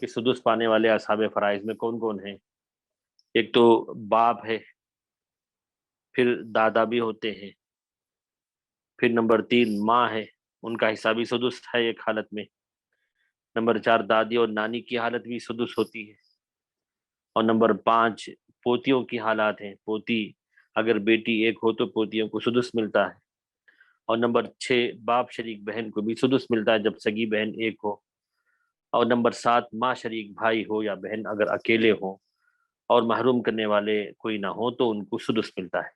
S3: کہ سدس پانے والے اصحاب فرائض میں کون کون ہیں. ایک تو باپ ہے، پھر دادا بھی ہوتے ہیں، پھر نمبر 3 ماں ہے، ان کا حصہ بھی سدس ہے ایک حالت میں. نمبر 4 دادی اور نانی کی حالت بھی سدس ہوتی ہے. اور نمبر 5 پوتیوں کی حالات ہیں، پوتی اگر بیٹی ایک ہو تو پوتیوں کو سدس ملتا ہے. اور نمبر 6 باپ شریک بہن کو بھی سدس ملتا ہے جب سگی بہن ایک ہو. اور نمبر 7 ماں شریک بھائی ہو یا بہن اگر اکیلے ہوں اور محروم کرنے والے کوئی نہ ہو تو ان کو سدس ملتا ہے.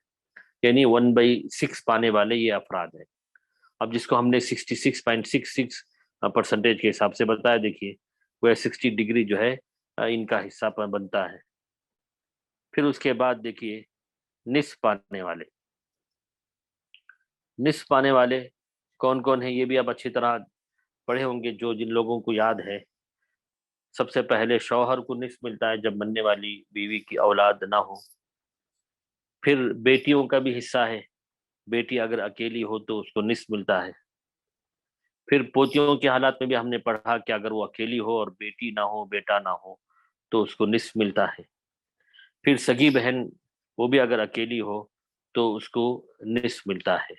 S3: یعنی 1/6 پانے والے یہ افراد ہیں. اب جس کو ہم نے 66.66% کے حساب سے بتایا، دیکھیے وہ 60 ڈگری جو ہے ان کا حصہ پر بنتا ہے. پھر اس کے بعد دیکھیے نصف پانے والے. نصف پانے والے کون کون ہیں یہ بھی آپ اچھی طرح پڑھے ہوں گے، جو جن لوگوں کو یاد ہے. سب سے پہلے شوہر کو نصف ملتا ہے جب مرنے والی بیوی کی اولاد نہ ہو. پھر بیٹیوں کا بھی حصہ ہے، بیٹی اگر اکیلی ہو تو اس کو نصف ملتا ہے. پھر پوتیوں کے حالات میں بھی ہم نے پڑھا کہ اگر وہ اکیلی ہو اور بیٹی نہ ہو بیٹا نہ ہو تو اس کو نصف ملتا ہے. پھر سگی بہن وہ بھی اگر اکیلی ہو تو اس کو نصف ملتا ہے.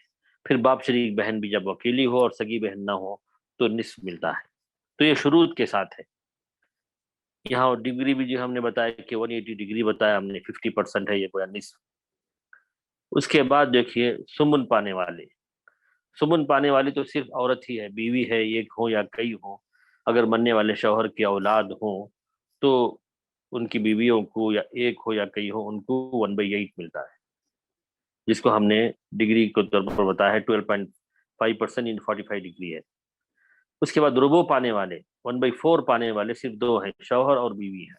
S3: پھر باپ شریک بہن بھی جب اکیلی ہو اور سگی بہن نہ ہو تو نصف ملتا ہے. تو یہ شروط کے ساتھ ہے. یہاں ڈگری بھی جو ہم نے بتایا کہ 180 ڈگری بتایا ہم نے، 50% ہے یہ گویا نصف. اس کے بعد دیکھیے سمن پانے والے. سمن پانے والی تو صرف عورت ہی ہے، بیوی ہے ایک ہو یا کئی ہو، اگر مرنے والے شوہر کی اولاد ہوں تو ان کی بیویوں کو یا ایک ہو یا کئی ہو ان کو 1/8 ملتا ہے، جس کو ہم نے ڈگری کے طور پر بتایا ہے 12.5% ان 45 ڈگری ہے. اس کے بعد ربو پانے والے 1/4 پانے والے صرف 2 ہیں، شوہر اور بیوی ہے.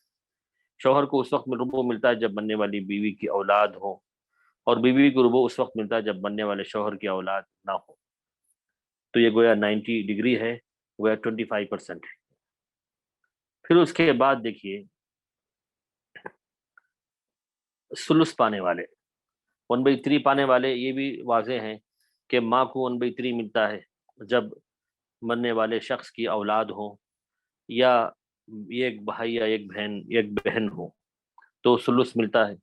S3: شوہر کو اس وقت میں ربو ملتا ہے جب مرنے والی بیوی کی اولاد ہو، اور بیوی کو ربو اس وقت ملتا ہے جب مرنے والے شوہر کی اولاد نہ ہو. تو یہ گویا 90 ڈگری ہے، گویا 25% ہے. پھر اس کے بعد دیکھیے سلس پانے والے 1/3 پانے والے. یہ بھی واضح ہیں کہ ماں کو 1/3 ملتا ہے جب مرنے والے شخص کی اولاد ہو یا ایک بھائی یا ایک بہن ہو تو سلس ملتا ہے.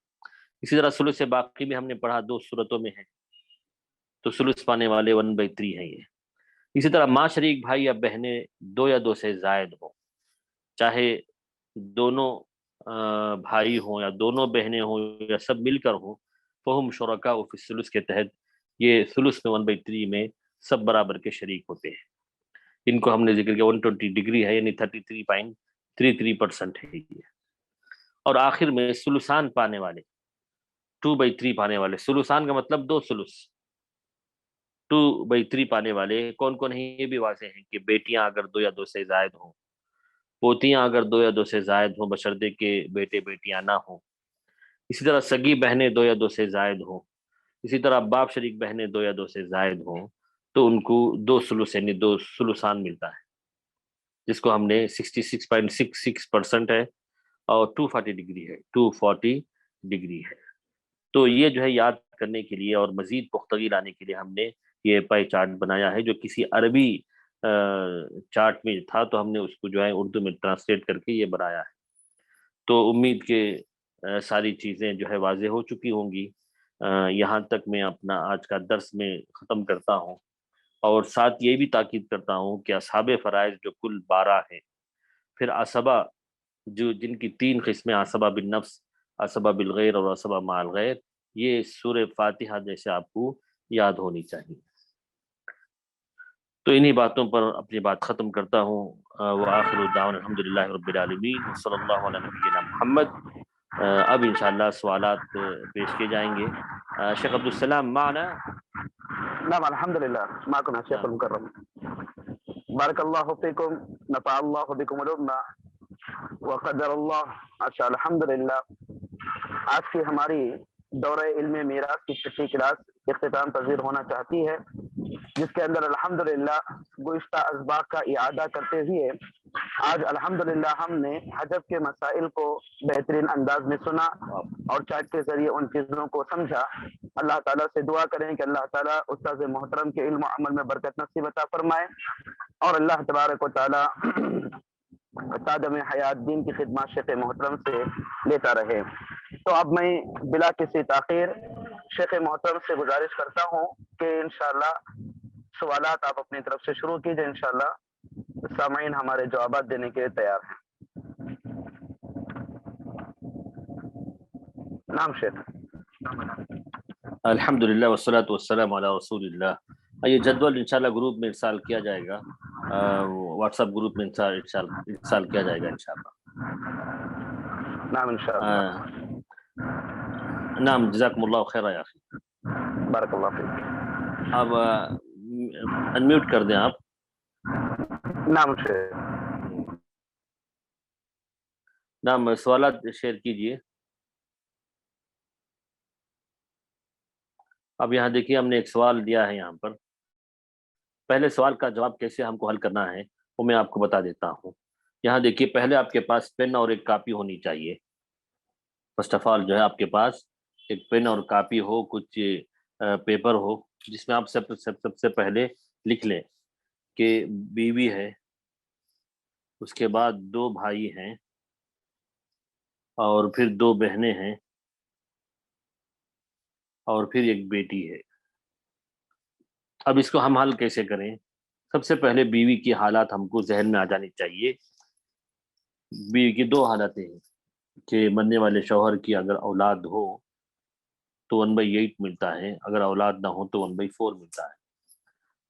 S3: اسی طرح سلس سے باقی بھی ہم نے پڑھا 2 صورتوں میں ہے، تو سلس پانے والے 1/3 ہیں یہ. اسی طرح ماں شریک بھائی یا بہنیں 2 یا 2 سے زائد ہو، چاہے دونوں بھائی ہوں یا دونوں بہنیں ہوں یا سب مل کر ہوں، فہم شرکاء فی الثلث کے تحت یہ ثلث میں 1/3 میں سب برابر کے شریک ہوتے ہیں۔ ان کو ہم نے ذکر کیا 120 ڈگری ہے، یعنی 33.33% ہے یہ۔ اور آخر میں ثلثان پانے والے، 2/3 پانے والے، ثلثان کا مطلب 2 ثلث، 2/3 پانے والے کون کون ہیں؟ یہ بھی واضح ہیں کہ بیٹیاں اگر 2 یا 2 سے زائد ہوں، پوتیاں اگر 2 یا 2 سے زائد ہوں بشرطے کہ بیٹے بیٹیاں نہ ہوں، اسی طرح سگی بہنیں 2 یا 2 سے زائد ہوں، اسی طرح باپ شریک بہنیں 2 یا 2 سے زائد ہوں، تو ان کو 2 ثلث یعنی 2 ثلثان ملتا ہے، جس کو ہم نے 66.66% ہے اور 240 ڈگری ہے، 240 ڈگری ہے۔ تو یہ جو ہے یاد کرنے کے لیے اور مزید پختگی لانے کے لیے ہم نے یہ پائی چارٹ بنایا ہے، جو کسی عربی چارٹ میں تھا تو ہم نے اس کو جو ہے اردو میں ٹرانسلیٹ کر کے یہ بنایا ہے۔ تو امید کہ ساری چیزیں جو ہے واضح ہو چکی ہوں گی۔ یہاں تک میں اپنا آج کا درس میں ختم کرتا ہوں، اور ساتھ یہ بھی تاکید کرتا ہوں کہ اصحاب فرائض جو کل 12 ہیں، پھر عصبہ جو جن کی 3 قسمیں، عصبہ بالنفس، عصبہ بالغیر اور عصبہ مع الغیر، یہ سورہ فاتحہ جیسے آپ کو یاد ہونی چاہیے۔ تو انہی باتوں پر اپنی بات ختم کرتا ہوں۔ وآخر دعوانا الحمدللہ رب العالمین صلی اللہ علیہ نبینا محمد۔ اب انشاءاللہ سوالات پیش کیے جائیں گے۔ شیخ عبدالسلام معنا؟
S2: نعم الحمد للہ، معكم يا شيخ المكرم، بارك الله فيكم، نفع الله بكم علومنا وقدر اللہ اچھا الحمد للہ۔ آج کی ہماری دورہ علم میراث کی 6ٹھی کلاس اختتام پذیر ہونا چاہتی ہے، جس کے اندر الحمدللہ گزشتہ اسباق کا اعادہ کرتے ہوئے آج الحمدللہ ہم نے حجب کے مسائل کو بہترین انداز میں سنا اور چارٹ کے ذریعے ان چیزوں کو سمجھا۔ اللہ تعالیٰ سے دعا کریں کہ اللہ تعالیٰ استاذ محترم کے علم و عمل میں برکت نصیب عطا فرمائے، اور اللہ تبارک و تعالیٰ تادم حیات دین کی خدمات شیخ محترم سے لیتا رہے۔ تو اب میں بلا کسی تاخیر شیخ محترم سے گزارش کرتا ہوں کہ انشاءاللہ سوالات آپ اپنی طرف سے شروع کیجئے، انشاءاللہ سامعین ہمارے جوابات دینے کے تیار ہیں۔ نام شیخ۔
S3: الحمدللہ والصلاة والسلام علی رسول اللہ۔ یہ جدول انشاءاللہ گروپ میں ارسال کیا جائے گا، واٹس ایپ گروپ میں ارسال کیا جائے گا انشاءاللہ۔
S2: نعم انشاءاللہ۔
S3: نعم جزاکم اللہ خیر یا اخی۔
S2: بارک اللہ فیک۔
S3: اب انمیوٹ کر دیں آپ۔
S2: نعم شیخ۔
S3: نعم سوالات شیئر کیجئے۔ اب یہاں دیکھیے ہم نے ایک سوال دیا ہے یہاں پر، پہلے سوال کا جواب کیسے ہم کو حل کرنا ہے وہ میں آپ کو بتا دیتا ہوں۔ یہاں دیکھیے پہلے آپ کے پاس پین اور ایک کاپی ہونی چاہیے۔ فرسٹ آف آل جو ہے آپ کے پاس ایک پین اور کاپی ہو، کچھ پیپر ہو، جس میں آپ سب سے پہلے لکھ لیں کہ بیوی ہے، اس کے بعد 2 بھائی ہیں، اور پھر 2 بہنیں ہیں، اور پھر ایک بیٹی ہے۔ اب اس کو ہم حل کیسے کریں؟ سب سے پہلے بیوی کی حالات ہم کو ذہن میں آ جانی چاہیے۔ بیوی کی 2 حالتیں ہیں کہ مرنے والے شوہر کی اگر اولاد ہو تو 1/8 ملتا ہے، اگر اولاد نہ ہو تو 1/4 ملتا ہے۔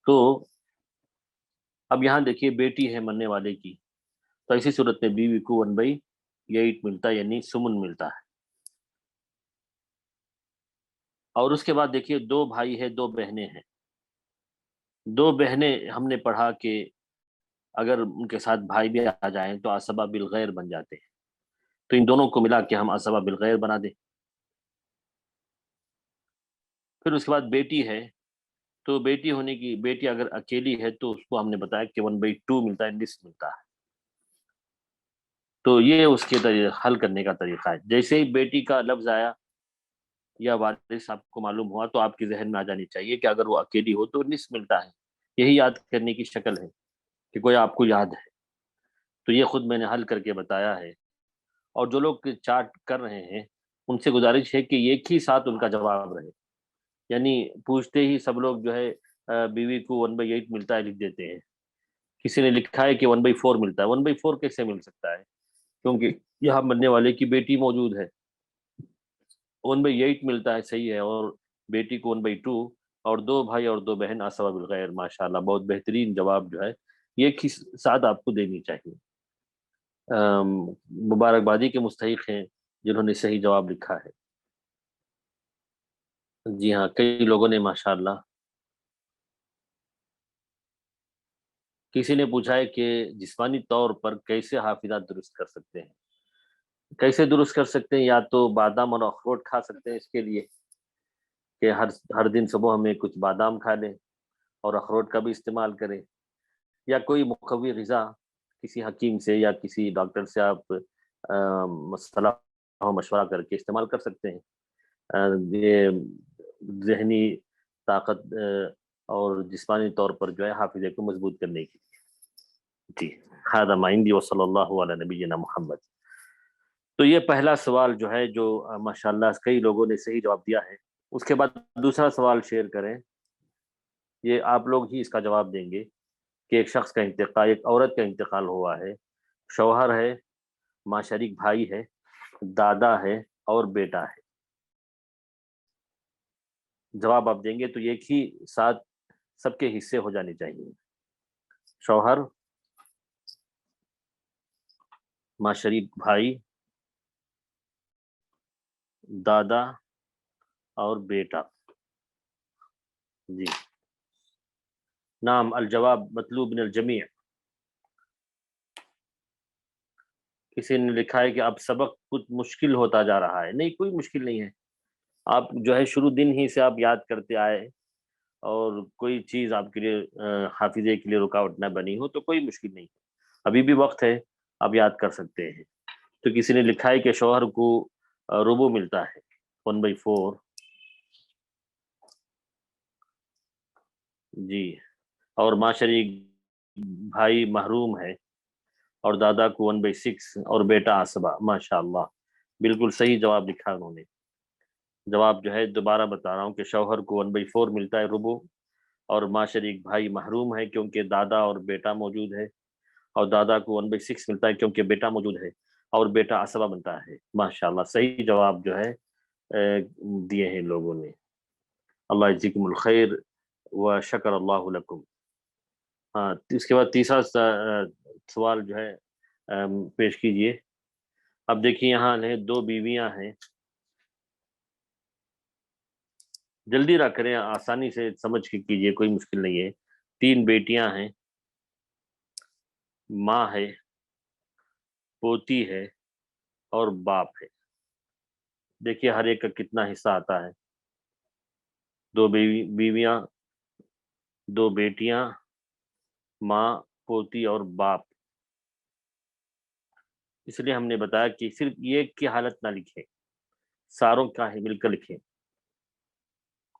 S3: تو اب یہاں دیکھیے بیٹی ہے مرنے والے کی، تو ایسی صورت میں بیوی کو 1/8 ملتا ہے، یعنی سمن ملتا ہے۔ اور اس کے بعد دیکھیے 2 بھائی ہیں، 2 بہنیں ہیں۔ 2 بہنیں ہم نے پڑھا کہ اگر ان کے ساتھ بھائی بھی آ جائیں تو عصبہ بالغیر بن جاتے ہیں، تو ان دونوں کو ملا کے ہم عصبہ بالغیر بنا دیں۔ پھر اس کے بعد بیٹی ہے، تو بیٹی اگر اکیلی ہے تو اس کو ہم نے بتایا کہ 1/2 ملتا ہے، نصف ملتا ہے۔ تو یہ اس کے حل کرنے کا طریقہ ہے۔ جیسے ہی بیٹی کا لفظ آیا یا وارث آپ کو معلوم ہوا تو آپ کے ذہن میں آ جانی چاہیے کہ اگر وہ اکیلی ہو تو نصف ملتا ہے۔ یہی یاد کرنے کی شکل ہے کہ کوئی آپ کو یاد ہے، تو یہ خود میں نے حل کر کے بتایا ہے۔ اور جو لوگ چارٹ کر رہے ہیں ان سے گزارش ہے کہ ایک ہی ساتھ ان کا جواب رہے، یعنی پوچھتے ہی سب لوگ جو ہے بیوی کو 1/8 ملتا ہے لکھ دیتے ہیں۔ کسی نے لکھا ہے کہ 1/4 ملتا ہے، 1/4 کیسے مل سکتا ہے؟ کیونکہ یہاں مرنے والے کی بیٹی موجود ہے، 1/8 ملتا ہے، صحیح ہے، اور بیٹی کو 1/2، اور 2 بھائی اور 2 بہن اسباب بالغیر. ماشاءاللہ بہت بہترین جواب جو ہے یہ ساتھ آپ کو دینی چاہیے. مبارکبادی کے مستحق ہیں جنہوں نے صحیح جواب لکھا ہے. جی ہاں، کئی لوگوں نے ماشاءاللہ. کسی نے پوچھا ہے کہ جسمانی طور پر کیسے حافظات درست کر سکتے ہیں. کیسے درست کر سکتے ہیں؟ یا تو بادام اور اخروٹ کھا سکتے ہیں، اس کے لیے کہ ہر دن صبح ہمیں کچھ بادام کھا لیں اور اخروٹ کا بھی استعمال کریں، یا کوئی مقوی غذا کسی حکیم سے یا کسی ڈاکٹر سے آپ صلاح و مشورہ کر کے استعمال کر سکتے ہیں. یہ ذہنی طاقت اور جسمانی طور پر جو ہے حافظے کو مضبوط کرنے کی. جی هذا ما عندي وصلی اللہ علی نبینا محمد. تو یہ پہلا سوال جو ہے جو ماشاءاللہ کئی لوگوں نے صحیح جواب دیا ہے. اس کے بعد دوسرا سوال شیئر کریں، یہ آپ لوگ ہی اس کا جواب دیں گے کہ ایک شخص کا انتقال، ایک عورت کا انتقال ہوا ہے، شوہر ہے، ماں شریک بھائی ہے، دادا ہے اور بیٹا ہے. جواب آپ دیں گے تو ایک ہی ساتھ سب کے حصے ہو جانے چاہیے. شوہر، ماں شریک بھائی، دادا اور بیٹا. جی نام الجواب مطلوب من الجمیع. کسی نے لکھا ہے کہ اب سبق کچھ مشکل ہوتا جا رہا ہے. نہیں، کوئی مشکل نہیں ہے. آپ جو ہے شروع دن ہی سے آپ یاد کرتے آئے اور کوئی چیز آپ کے لیے حافظے کے لیے رکاوٹ نہ بنی ہو تو کوئی مشکل نہیں ہے. ابھی بھی وقت ہے، آپ یاد کر سکتے ہیں. تو کسی نے لکھا ہے کہ شوہر کو ربع ملتا ہے 1/4. جی، اور ماں شریک بھائی محروم ہے اور دادا کو 1/6 اور بیٹا عصبہ. ماشاء اللہ بالکل صحیح جواب لکھا انہوں نے. جواب جو ہے دوبارہ بتا رہا ہوں کہ شوہر کو 1/4 ملتا ہے ربع، اور ماں شریک بھائی محروم ہے کیونکہ دادا اور بیٹا موجود ہے، اور دادا کو 1/6 ملتا ہے کیونکہ بیٹا موجود ہے، اور بیٹا عصبہ بنتا ہے. ماشاءاللہ صحیح جواب جو ہے دیے ہیں لوگوں نے. اللہ یجزیکم الخیر و شکر اللہ لکم. ہاں، اس کے بعد تیسرا سوال جو ہے پیش کیجئے. اب دیکھیے یہاں ہے 2 بیویاں ہیں. جلدی نہ کریں، آسانی سے سمجھ کے کیجئے، کوئی مشکل نہیں ہے. 3 بیٹیاں ہیں، ماں ہے، پوتی ہے اور باپ ہے. دیکھیے ہر ایک کا کتنا حصہ آتا ہے. 2 بیویاں، 2 بیٹیاں، ماں، پوتی اور باپ. اس لیے ہم نے بتایا کہ صرف ایک کی حالت نہ لکھیں، ساروں کا ہی مل کر لکھیں.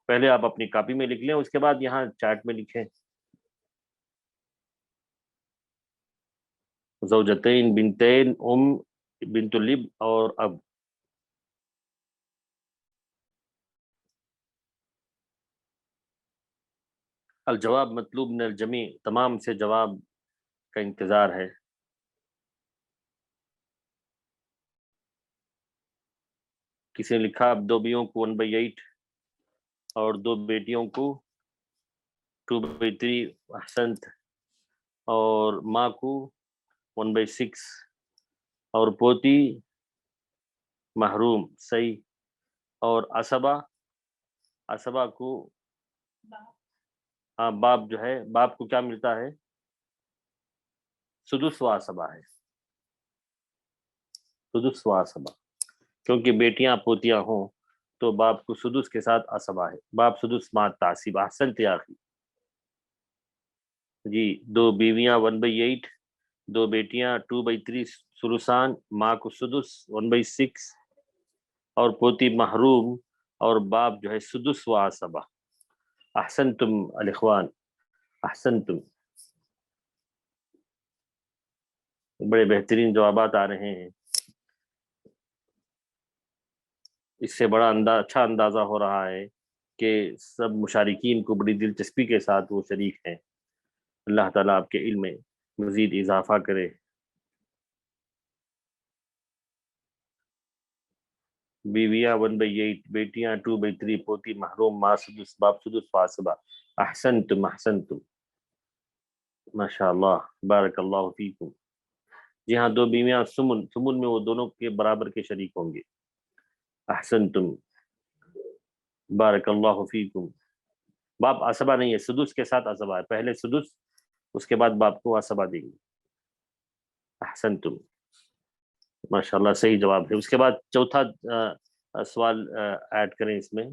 S3: پہلے آپ اپنی کاپی میں لکھ لیں، اس کے بعد یہاں چارٹ میں لکھیں. زوجتین، بنتین، بنت الاب اور اب. الجواب مطلوب من الجمیع. تمام سے جواب کا انتظار ہے. کسی نے لکھا اب 2 بیویوں کو 1/8 اور 2 بیٹیوں کو 2/3. احسنت. اور ماں کو 1/6 اور پوتی محروم. صحیح. اور عصبہ کو، ہاں باپ جو ہے، باپ کو کیا ملتا ہے؟ سدس و عصبہ ہے. سدس و عصبہ، کیونکہ بیٹیاں پوتیاں ہوں تو باپ کو سدس کے ساتھ عصبہ ہے. باپ سدس مع تعصیب. احسنت یا اخی. جی 2 بیویاں 1/8، 2 بیٹیاں 2/3 ثلثان، ماں کو سدس 1/6 اور پوتی محروم، اور باپ جو ہے سدس و عصبہ. احسنتم الاخوان، احسنتم. بڑے بہترین جوابات آ رہے ہیں. اس سے بڑا اچھا اندازہ ہو رہا ہے کہ سب مشارکین کو بڑی دلچسپی کے ساتھ وہ شریک ہیں. اللہ تعالیٰ آپ کے علم میں مزید اضافہ کرے. بیویاں 1/8، بیٹیاں 2/3، پوتی محروم، ماں سدس، باپ سدس، فاسبہ۔ احسنتم احسنتم، ماشاء اللہ، بارک اللہ فیکم۔ جی ہاں، 2 بیویاں سمن، سمن میں وہ دونوں کے برابر کے شریک ہوں گے۔ احسنتم، بارک اللہ فیکم۔ باپ عصبہ نہیں ہے، سدس کے ساتھ عصبہ ہے، پہلے سدس اس کے بعد باپ کو عصبہ دیں گے۔ احسنتم، ماشاءاللہ صحیح جواب ہے۔ اس کے بعد چوتھا سوال ایڈ کریں اس میں۔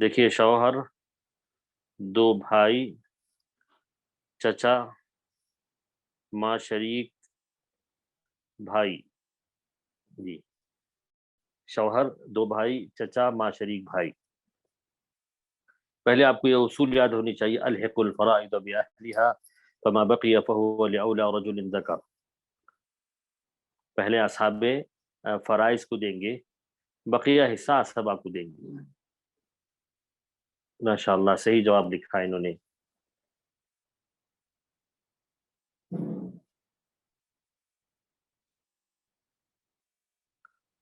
S3: دیکھیے، شوہر، 2 بھائی، چچا، ماں شریک بھائی۔ جی، شوہر، 2 بھائی، چچا، ماں شریک بھائی۔ پہلے آپ کو یہ اصول یاد ہونی چاہیے، الحق الفرائض باہلها فما بقي فهو لأولى رجل ذکر۔ پہلے اصحاب فرائض کو دیں گے، بقیہ حصہ اصحابہ کو دیں گے۔ ماشاءاللہ صحیح جواب لکھا انہوں نے۔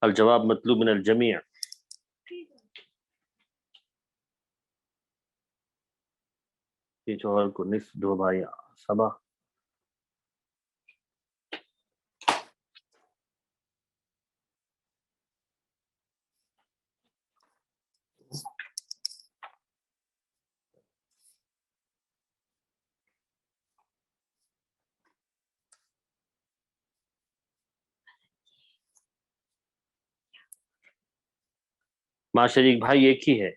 S3: الجواب مطلوب من الجمیع۔ یہ شوہر کو نصف، 2 بھائی عصبہ۔ ماں شریک بھائی ایک ہی ہے۔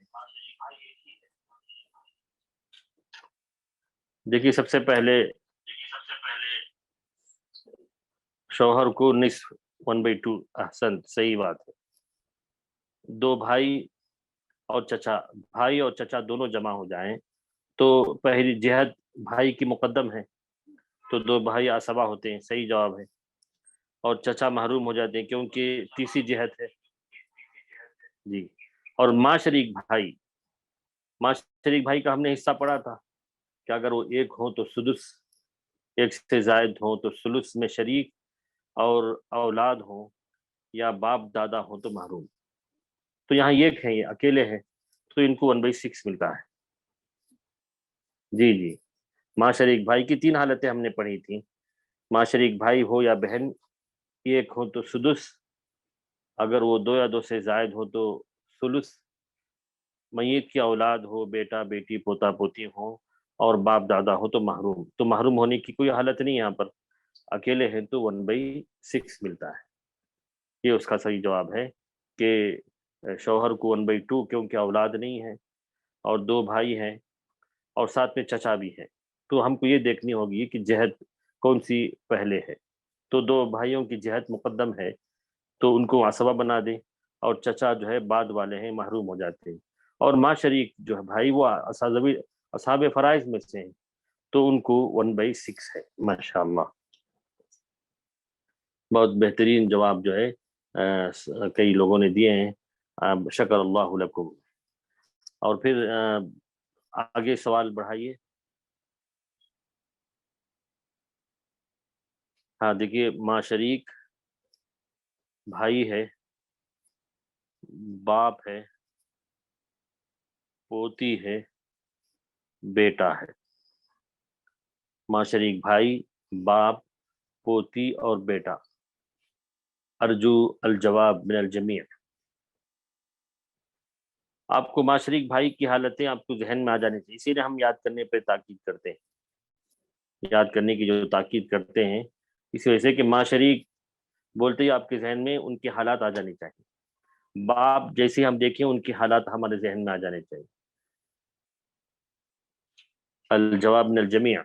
S3: دیکھیے، سب سے پہلے شوہر کو نصف 1/2۔ احسن، صحیح بات ہے۔ 2 بھائی اور چچا، بھائی اور چچا دونوں جمع ہو جائیں تو پہلی جہت بھائی کی مقدم ہے، تو 2 بھائی عصبہ ہوتے ہیں، صحیح جواب ہے۔ اور چچا محروم ہو جاتے ہیں کیونکہ تیسری جہت ہے۔ جی، اور ماں شریک بھائی، ماں شریک بھائی کا ہم نے حصہ پڑھا تھا کہ اگر وہ 1 ہو تو سدس، 1 سے زائد ہو تو ثلث میں شریک، اور اولاد ہو یا باپ دادا ہو تو محروم۔ تو یہاں 1 ہے، یہ اکیلے ہیں، تو ان کو 1/6 ملتا ہے۔ جی جی، ماں شریک بھائی کی 3 حالتیں ہم نے پڑھی تھیں۔ ماں شریک بھائی ہو یا بہن، 1 ہو تو سدس، اگر وہ 2 یا 2 سے زائد ہو تو ثلث، میت کی اولاد ہو، بیٹا بیٹی پوتا پوتی ہو، اور باپ دادا ہو تو محروم۔ تو محروم ہونے کی کوئی حالت نہیں یہاں پر، اکیلے ہیں تو 1/6 ملتا ہے۔ یہ اس کا صحیح جواب ہے کہ شوہر کو 1/2، کیونکہ اولاد نہیں ہے اور 2 بھائی ہیں اور ساتھ میں چچا بھی ہے، تو ہم کو یہ دیکھنی ہوگی کہ جہت کون سی پہلے ہے۔ تو 2 بھائیوں کی جہت مقدم ہے تو ان کو عصبہ بنا دیں، اور چچا جو ہے بعد والے ہیں، محروم ہو جاتے ہیں۔ اور ماں شریک جو ہے بھائی، وہ اصحاب فرائض میں سے ہیں، تو ان کو 1/6 ہے۔ ماشاءاللہ، بہت بہترین جواب جو ہے کئی لوگوں نے دیے ہیں، شکر اللہ لکم۔ اور پھر آگے سوال بڑھائیے۔ ہاں دیکھیے، ماں شریک بھائی ہے، باپ ہے، پوتی ہے، بیٹا ہے۔ ماں شریک بھائی، باپ، پوتی اور بیٹا۔ ارجو الجواب من الجمیع۔ آپ کو ماں شریک بھائی کی حالتیں آپ کو ذہن میں آ جانی چاہیے، اسی لیے ہم یاد کرنے پہ تاکید کرتے ہیں، یاد کرنے کی جو تاکید کرتے ہیں، اس وجہ سے کہ ماں شریک بولتے ہی آپ کے ذہن میں ان کی حالات آ جانی چاہیے۔ باپ جیسے ہم دیکھیں ان کی حالات ہمارے ذہن میں آ جانے چاہیے۔ الجواب من الجمیع۔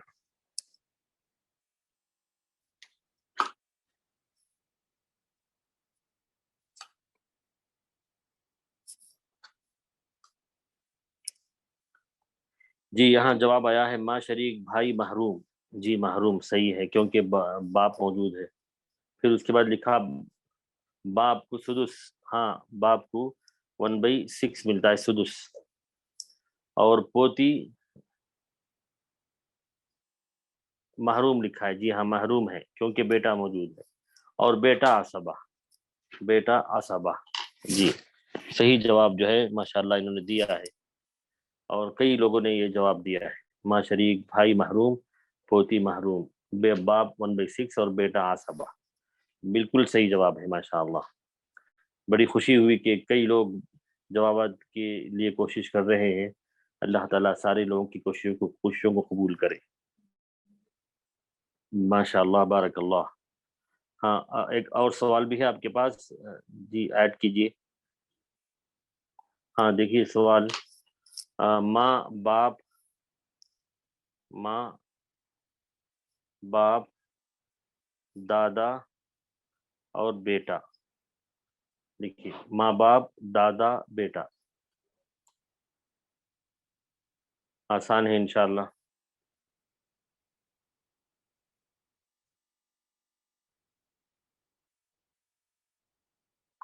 S3: جی، یہاں جواب آیا ہے ماں شریک بھائی محروم۔ جی محروم صحیح ہے، کیونکہ باپ موجود ہے۔ پھر اس کے بعد لکھا باپ کو سدس، ہاں باپ کو 1/6 ملتا ہے، سدس۔ اور پوتی محروم لکھا ہے، جی ہاں محروم ہے کیونکہ بیٹا موجود ہے، اور بیٹا عصبہ۔ بیٹا عصبہ. جی صحیح جواب جو ہے ماشاءاللہ انہوں نے دیا ہے، اور کئی لوگوں نے یہ جواب دیا ہے. ماں شریک، بھائی محروم، پوتی محروم، بے باپ 1/6 اور بیٹا عصبہ. بالکل صحیح جواب ہے ماشاءاللہ. بڑی خوشی ہوئی کہ کئی لوگ جوابات کے لیے کوشش کر رہے ہیں. اللہ تعالیٰ سارے لوگوں کی کوششوں کو قبول کرے. ماشاءاللہ بارک اللہ. ہاں ایک اور سوال بھی ہے آپ کے پاس، جی ایڈ کیجئے. ہاں دیکھیے سوال، ماں باپ دادا اور بیٹا. دیکھیے ماں باپ دادا بیٹا، آسان ہے انشاءاللہ.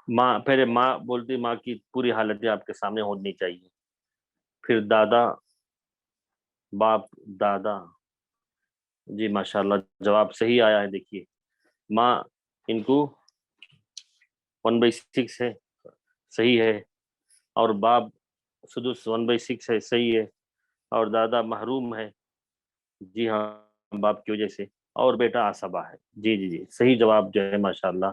S3: ماں پہلے ماں بولتی، ماں کی پوری حالتیں آپ کے سامنے ہونی چاہیے، پھر دادا باپ دادا. جی ماشاءاللہ جواب صحیح آیا ہے. دیکھیے ماں ان کو 1/6 ہے، صحیح ہے، اور باپ سدس 1/6 ہے، صحیح ہے، اور دادا محروم ہے، جی ہاں باپ کی وجہ سے، اور بیٹا عصبہ ہے. جی جی جی صحیح جواب جو ہے ماشاءاللہ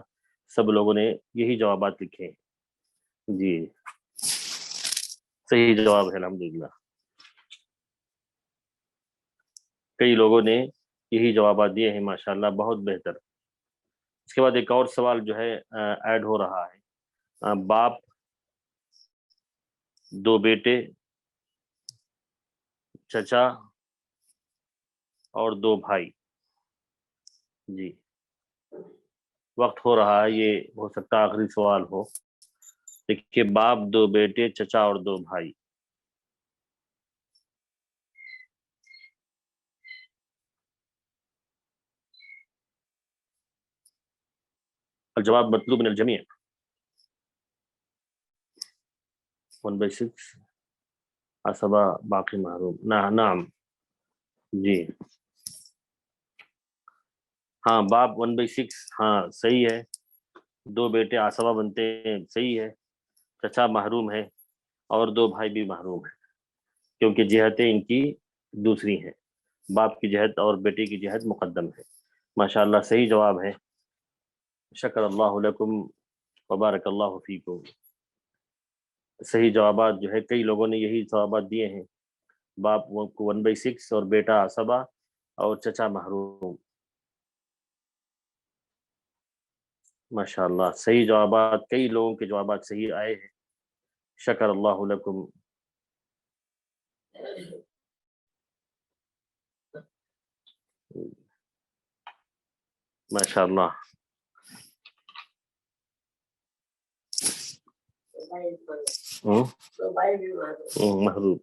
S3: سب لوگوں نے یہی جوابات لکھے ہیں. جی صحیح جواب ہے الحمدللہ. کئی لوگوں نے یہی جوابات دیے ہیں ماشاءاللہ، بہت بہتر. اس کے بعد ایک اور سوال جو ہے ایڈ ہو رہا ہے، باپ 2 بیٹے، چچا اور 2 بھائی. جی وقت ہو رہا ہے، یہ ہو سکتا ہے آخری سوال ہو. دیکھیے باپ 2 بیٹے، چچا اور 2 بھائی. الجواب مطلوب من الجمیع. 1/6 عصبہ باقی محروم. نعم جی ہاں باپ 1/6 ہاں صحیح ہے. 2 بیٹے عصبہ بنتے ہیں، صحیح ہے. چچا محروم ہے اور 2 بھائی بھی محروم ہیں، کیونکہ جہتیں ان کی دوسری ہیں. باپ کی جہت اور بیٹے کی جہت مقدم ہے. ماشاءاللہ صحیح جواب ہے. شکر اللہ لکم وبارک اللہ فیکم. صحیح جوابات جو ہے کئی لوگوں نے یہی جوابات دیے ہیں، باپ کو 1/6 اور بیٹا عصبہ اور چچا محروم. ماشاءاللہ صحیح جوابات، کئی لوگوں کے جوابات صحیح آئے ہیں. شکر اللہ لکم. ماشاءاللہ محروم.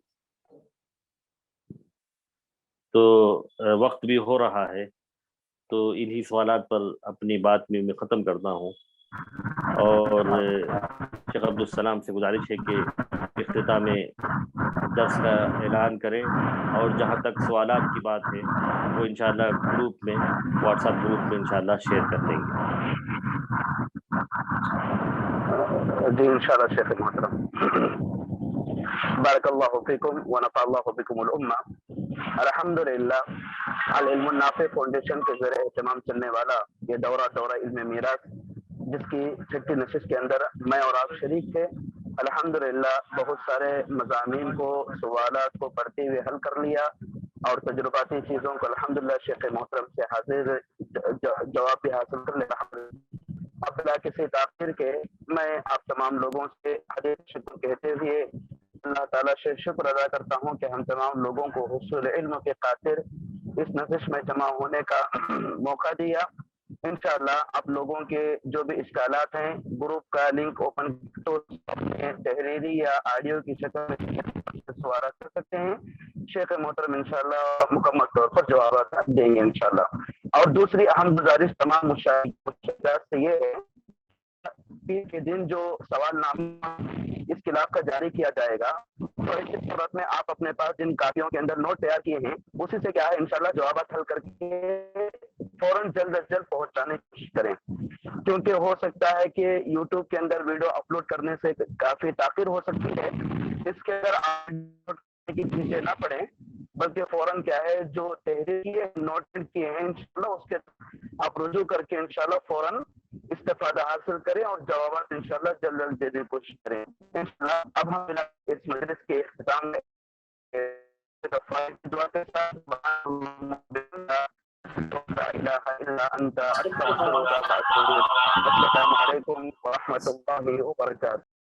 S3: تو وقت بھی ہو رہا ہے، تو انہی سوالات پر اپنی بات میں ختم کرتا ہوں، اور شیخ عبدالسلام سے گزارش ہے کہ اختتام درس کا اعلان کریں، اور جہاں تک سوالات کی بات ہے وہ انشاءاللہ گروپ میں، واٹس ایپ گروپ میں انشاءاللہ شیئر کر دیں گے.
S2: جی انشاءاللہ شیخ محترم، بارک اللہ فیکم ونفع اللہ بکم الامہ. الحمدللہ العلم النافع فاؤنڈیشن کے زیر اہتمام چلنے والا یہ دورہ علم میراث، جس کی 6ٹی نشست کے اندر میں اور آپ شریک تھے، الحمدللہ بہت سارے مضامین کو، سوالات کو پڑھتے ہوئے حل کر لیا، اور تجرباتی چیزوں کو الحمدللہ شیخ محترم سے حاضر جواب بھی حاصل کر لیا. اب بلا کسی تاخیر کے میں آپ تمام لوگوں سے حدیث شکر کہتے ہوئے اللہ تعالیٰ سے شکر ادا کرتا ہوں کہ ہم تمام لوگوں کو حصول علم کے خاطر اس نشست میں جمع ہونے کا موقع دیا. انشاءاللہ آپ لوگوں کے جو بھی اشکالات ہیں، گروپ کا لنک اوپن تو تحریری یا آڈیو کی شکل میں سوالات کر سکتے ہیں. شیخ محترم انشاءاللہ مکمل طور پر جوابات دیں گے انشاءاللہ. اور دوسری اہم گزارش تمام مشاہدات سے یہ ہے کے دن جو سوال نامہ اس خلاف کا جاری کیا جائے گا، تو اس صورت میں آپ اپنے پاس جن کاپیوں کے اندر نوٹ تیار کیے ہیں اسی سے کیا ہے انشاءاللہ جوابات حل کر کے فوراً جلد از جلد پہنچانے کی کوشش کریں. کیونکہ ہو سکتا ہے کہ یوٹیوب کے اندر ویڈیو اپلوڈ کرنے سے کافی تاخیر ہو سکتی ہے، اس کے اندر آپ کی پیچھے نہ پڑیں، بلکہ فوراً کیا ہے جو تحریر کی ہے نوٹ کی ہے انشاءاللہ اس کے آپ رجوع کر کے انشاءاللہ فوراً استفادہ حاصل کریں اور جوابات انشاءاللہ جلد جلد دینے کی کوشش کریں انشاءاللہ۔ اب ہم اس مجلس کے اختتام میں دعا کے ساتھ لا الہ الا انت استغفرک و اتوب الیک۔ السلام علیکم ورحمۃ اللہ وبرکاتہ۔